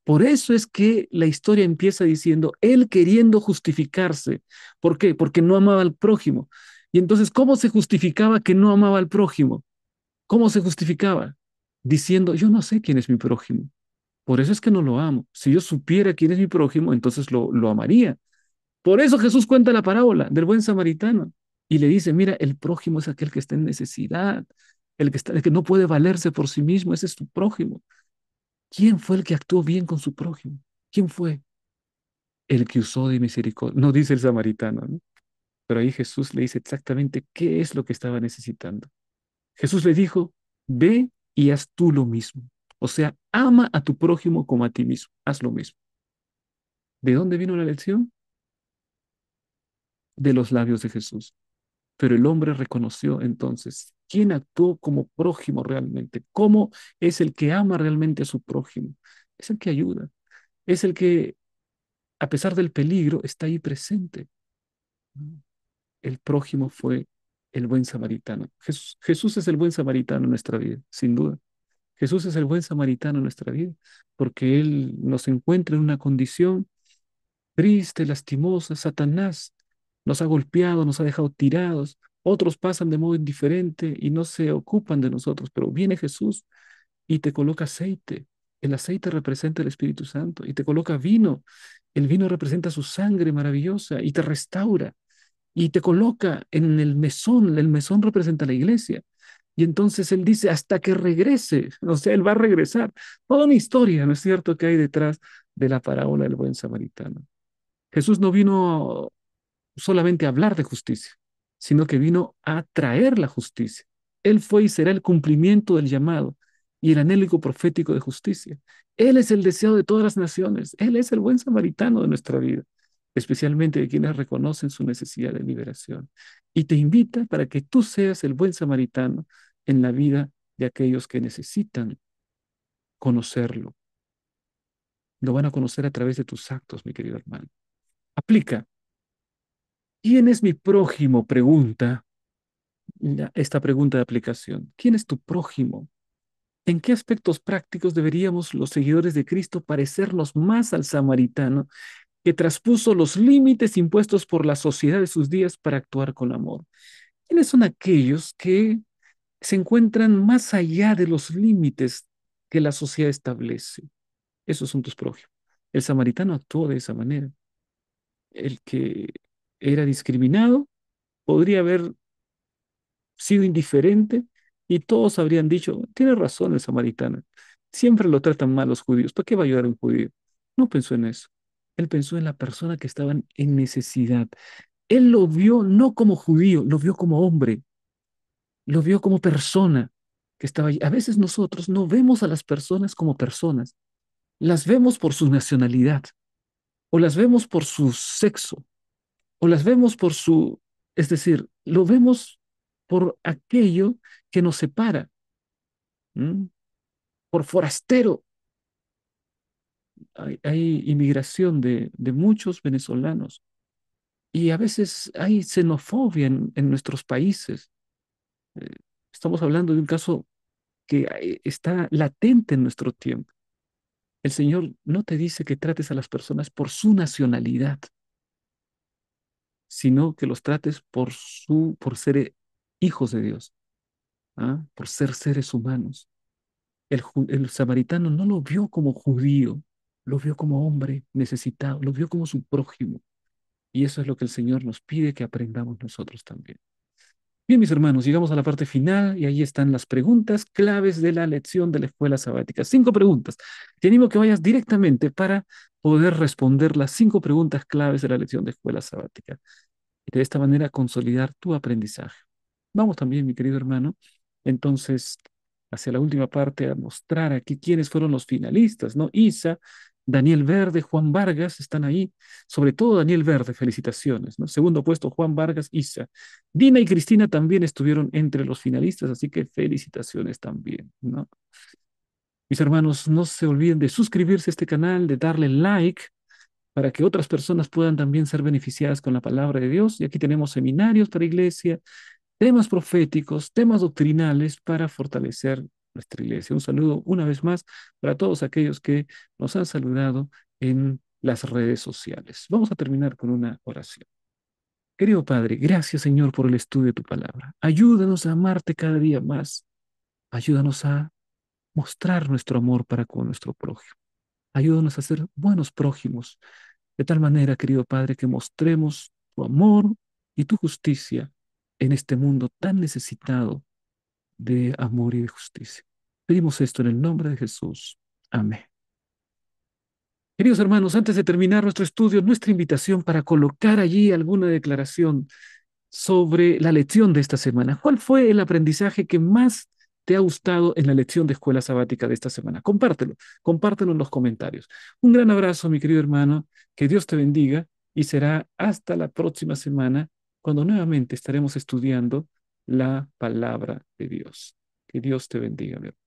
Por eso es que la historia empieza diciendo, él queriendo justificarse. ¿Por qué? Porque no amaba al prójimo. Y entonces, ¿cómo se justificaba que no amaba al prójimo? ¿Cómo se justificaba? Diciendo, yo no sé quién es mi prójimo. Por eso es que no lo amo. Si yo supiera quién es mi prójimo, entonces lo amaría. Por eso Jesús cuenta la parábola del buen samaritano y le dice, mira, el prójimo es aquel que está en necesidad, el que no puede valerse por sí mismo, ese es tu prójimo. ¿Quién fue el que actuó bien con su prójimo? ¿Quién fue? El que usó de misericordia. No dice el samaritano, ¿no? Pero ahí Jesús le dice exactamente qué es lo que estaba necesitando. Jesús le dijo, ve y haz tú lo mismo. O sea, ama a tu prójimo como a ti mismo. Haz lo mismo. ¿De dónde vino la lección? De los labios de Jesús. Pero el hombre reconoció entonces quién actuó como prójimo realmente, cómo es el que ama realmente a su prójimo. Es el que ayuda, es el que, a pesar del peligro, está ahí presente. El prójimo fue el buen samaritano. Jesús es el buen samaritano en nuestra vida, sin duda. Jesús es el buen samaritano en nuestra vida, porque Él nos encuentra en una condición triste, lastimosa. Satanás nos ha golpeado, nos ha dejado tirados. Otros pasan de modo indiferente y no se ocupan de nosotros, pero viene Jesús y te coloca aceite. El aceite representa el Espíritu Santo y te coloca vino. El vino representa su sangre maravillosa y te restaura y te coloca en el mesón. El mesón representa la iglesia. Y entonces él dice, hasta que regrese, o sea, él va a regresar. Toda una historia, ¿no es cierto?, que hay detrás de la parábola del buen samaritano. Jesús no vino solamente a hablar de justicia, sino que vino a traer la justicia. Él fue y será el cumplimiento del llamado y el anhelo profético de justicia. Él es el deseo de todas las naciones. Él es el buen samaritano de nuestra vida, especialmente de quienes reconocen su necesidad de liberación. Y te invita para que tú seas el buen samaritano en la vida de aquellos que necesitan conocerlo. Lo van a conocer a través de tus actos, mi querido hermano. Aplica. ¿Quién es mi prójimo? Pregunta esta pregunta de aplicación. ¿Quién es tu prójimo? ¿En qué aspectos prácticos deberíamos los seguidores de Cristo parecernos más al samaritano que traspuso los límites impuestos por la sociedad de sus días para actuar con amor? ¿Quiénes son aquellos que se encuentran más allá de los límites que la sociedad establece? Esos son tus prójimos. El samaritano actuó de esa manera. El que era discriminado podría haber sido indiferente y todos habrían dicho, tiene razón el samaritano, siempre lo tratan mal los judíos, ¿para qué va a ayudar a un judío? No pensó en eso. Él pensó en la persona que estaba en necesidad. Él lo vio no como judío, lo vio como hombre, lo vio como persona que estaba allí. A veces nosotros no vemos a las personas como personas, las vemos por su nacionalidad, o las vemos por su sexo, o las vemos por su, es decir, lo vemos por aquello que nos separa. ¿M? Por forastero. Hay inmigración de muchos venezolanos y a veces hay xenofobia en nuestros países. Eh, Estamos hablando de un caso que está latente en nuestro tiempo. El Señor no te dice que trates a las personas por su nacionalidad, sino que los trates por ser hijos de Dios, ¿ah? Por ser seres humanos. El samaritano no lo vio como judío, lo vio como hombre necesitado, lo vio como su prójimo. Y eso es lo que el Señor nos pide que aprendamos nosotros también. Bien, mis hermanos, llegamos a la parte final y ahí están las preguntas claves de la lección de la escuela sabática. 5 preguntas. Te animo a que vayas directamente para poder responder las 5 preguntas claves de la lección de escuela sabática y de esta manera consolidar tu aprendizaje. Vamos también, mi querido hermano, entonces, hacia la última parte a mostrar aquí quiénes fueron los finalistas, ¿no? Isa, Daniel Verde, Juan Vargas están ahí, sobre todo Daniel Verde, felicitaciones, ¿no? Segundo puesto, Juan Vargas, Isa. Dina y Cristina también estuvieron entre los finalistas, así que felicitaciones también, ¿no? Mis hermanos, no se olviden de suscribirse a este canal, de darle like para que otras personas puedan también ser beneficiadas con la palabra de Dios. Y aquí tenemos seminarios para iglesia, temas proféticos, temas doctrinales para fortalecer nuestra iglesia. Un saludo una vez más para todos aquellos que nos han saludado en las redes sociales. Vamos a terminar con una oración. Querido Padre, gracias Señor por el estudio de tu palabra. Ayúdanos a amarte cada día más. Ayúdanos a mostrar nuestro amor para con nuestro prójimo. Ayúdanos a ser buenos prójimos, de tal manera, querido Padre, que mostremos tu amor y tu justicia en este mundo tan necesitado de amor y de justicia. Pedimos esto en el nombre de Jesús. Amén. Queridos hermanos, antes de terminar nuestro estudio, nuestra invitación para colocar allí alguna declaración sobre la lección de esta semana. ¿Cuál fue el aprendizaje que más te ha gustado en la lección de escuela sabática de esta semana? Compártelo, compártelo en los comentarios. Un gran abrazo, mi querido hermano, que Dios te bendiga y será hasta la próxima semana cuando nuevamente estaremos estudiando la palabra de Dios. Que Dios te bendiga, mi hermano.